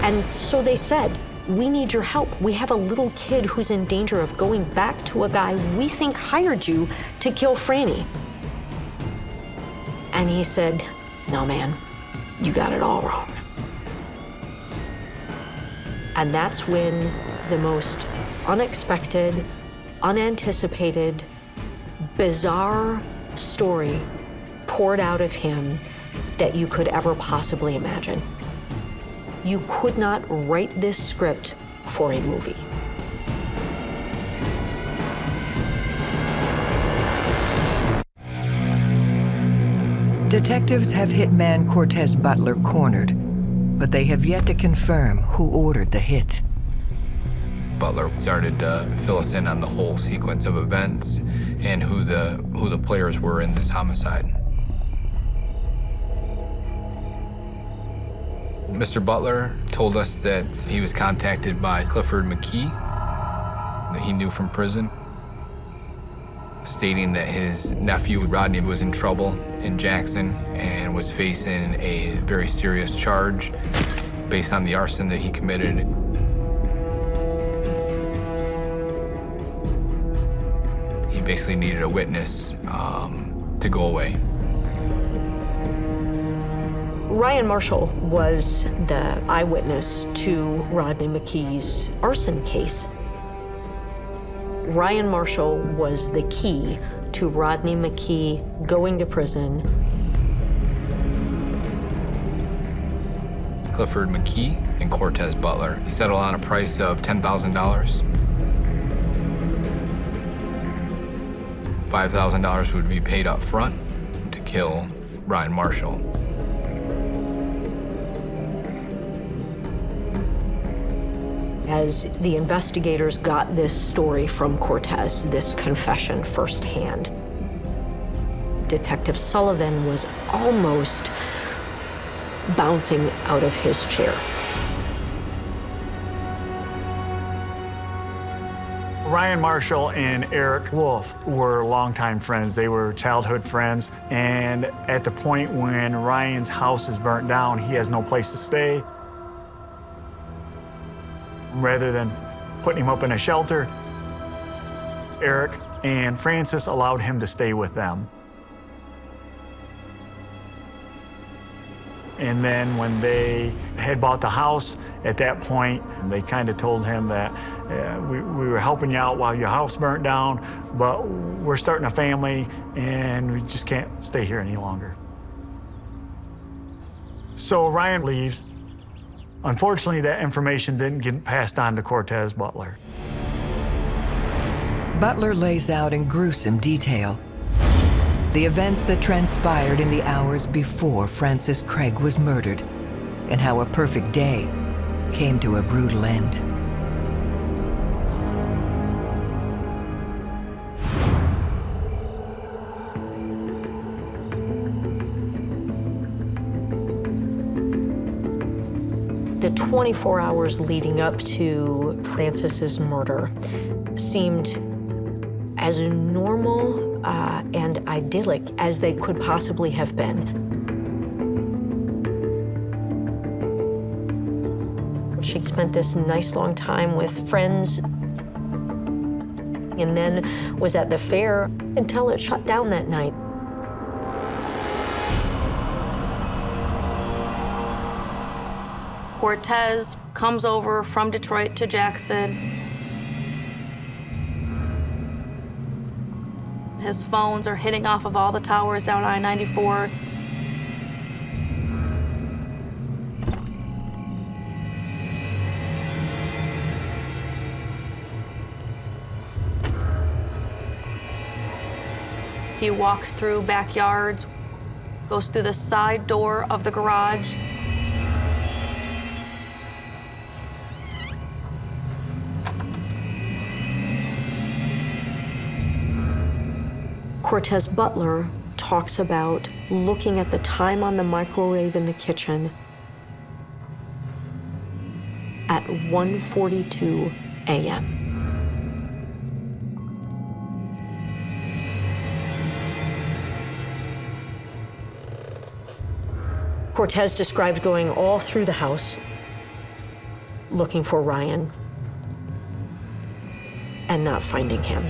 And so they said, we need your help. We have a little kid who's in danger of going back to a guy we think hired you to kill Franny. And he said, no, man, you got it all wrong. And that's when the most unexpected, unanticipated, bizarre story poured out of him that you could ever possibly imagine. You could not write this script for a movie. Detectives have hitman Cortez Butler cornered, but they have yet to confirm who ordered the hit. Butler started to fill us in on the whole sequence of events and who the players were in this homicide. Mr. Butler told us that he was contacted by Clifford McKee, that he knew from prison, stating that his nephew Rodney was in trouble in Jackson and was facing a very serious charge based on the arson that he committed. He basically needed a witness to go away. Ryan Marshall was the eyewitness to Rodney McKee's arson case. Ryan Marshall was the key to Rodney McKee going to prison. Clifford McKee and Cortez Butler settled on a price of $10,000. $5,000 would be paid up front to kill Ryan Marshall. As the investigators got this story from Cortez, this confession firsthand, Detective Sullivan was almost bouncing out of his chair. Ryan Marshall and Eric Wolf were longtime friends. They were childhood friends. And at the point when Ryan's house is burnt down, he has no place to stay. Rather than putting him up in a shelter, Eric and Francis allowed him to stay with them. And then when they had bought the house, at that point, they kind of told him that we were helping you out while your house burnt down, but we're starting a family and we just can't stay here any longer. So Ryan leaves. Unfortunately, that information didn't get passed on to Cortez Butler. Butler lays out in gruesome detail the events that transpired in the hours before Francis Craig was murdered, and how a perfect day came to a brutal end. The 24 hours leading up to Francis's murder seemed as normal and idyllic as they could possibly have been. She spent this nice long time with friends and then was at the fair until it shut down that night. Cortez comes over from Detroit to Jackson. His phones are hitting off of all the towers down I-94. He walks through backyards, goes through the side door of the garage. Cortez Butler talks about looking at the time on the microwave in the kitchen at 1:42 a.m. Cortez described going all through the house looking for Ryan and not finding him.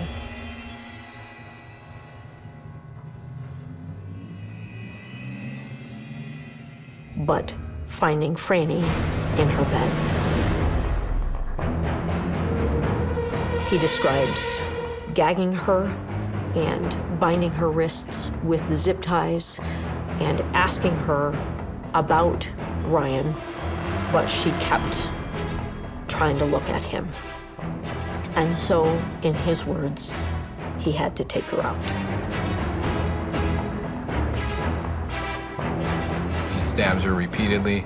But finding Franny in her bed. He describes gagging her and binding her wrists with the zip ties and asking her about Ryan, but she kept trying to look at him. And so, in his words, he had to take her out. He stabs her repeatedly,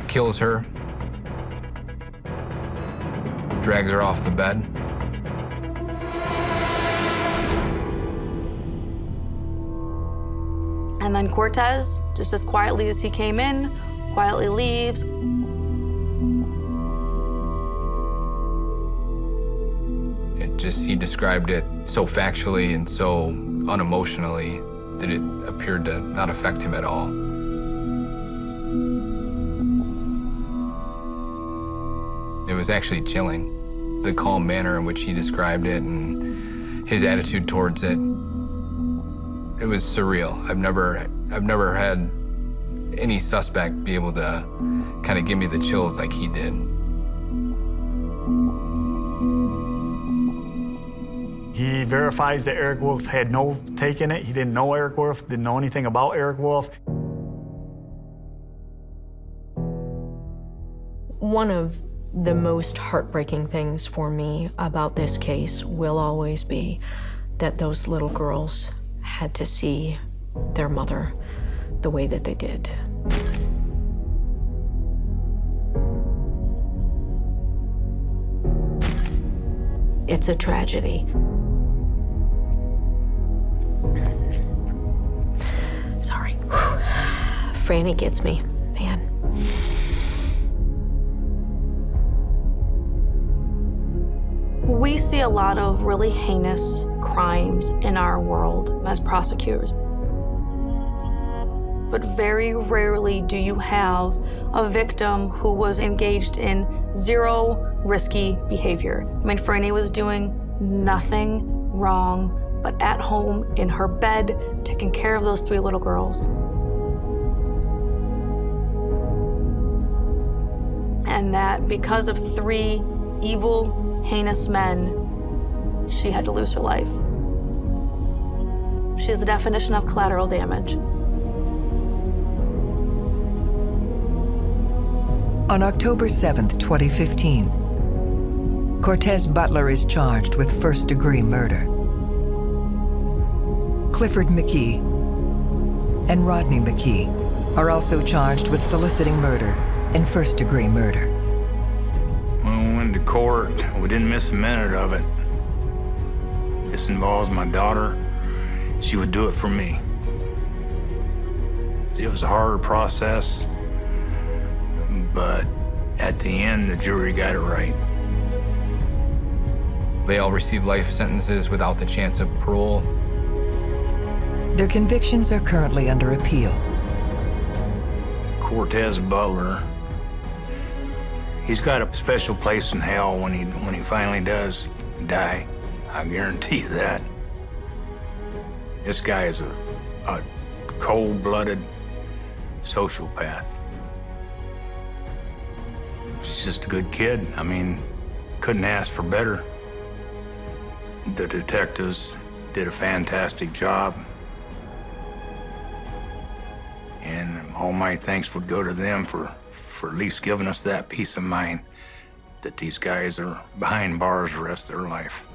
kills her, drags her off the bed. And then Cortez, just as quietly as he came in, quietly leaves. He described it so factually and so unemotionally that it appeared to not affect him at all. It was actually chilling, the calm manner in which he described it and his attitude towards it. It was surreal. I've never had any suspect be able to kind of give me the chills like he did. He verifies that Eric Wolf had no take in it. He didn't know Eric Wolf, didn't know anything about Eric Wolf. One of the most heartbreaking things for me about this case will always be that those little girls had to see their mother the way that they did. It's a tragedy. Sorry. Franny gets me, man. We see a lot of really heinous crimes in our world as prosecutors. But very rarely do you have a victim who was engaged in zero risky behavior. I mean, Franny was doing nothing wrong, but at home, in her bed, taking care of those 3 little girls. And that because of 3 evil, heinous men, she had to lose her life. She's the definition of collateral damage. On October 7th, 2015, Cortez Butler is charged with first-degree murder. Clifford McKee and Rodney McKee are also charged with soliciting murder and first-degree murder. When we went to court, we didn't miss a minute of it. This involves my daughter. She would do it for me. It was a harder process, but at the end, the jury got it right. They all received life sentences without the chance of parole. Their convictions are currently under appeal. Cortez Butler, he's got a special place in hell when he finally does die. I guarantee you that. This guy is a cold-blooded sociopath. He's just a good kid. I mean, couldn't ask for better. The detectives did a fantastic job. And all my thanks would go to them for at least giving us that peace of mind that these guys are behind bars the rest of their life.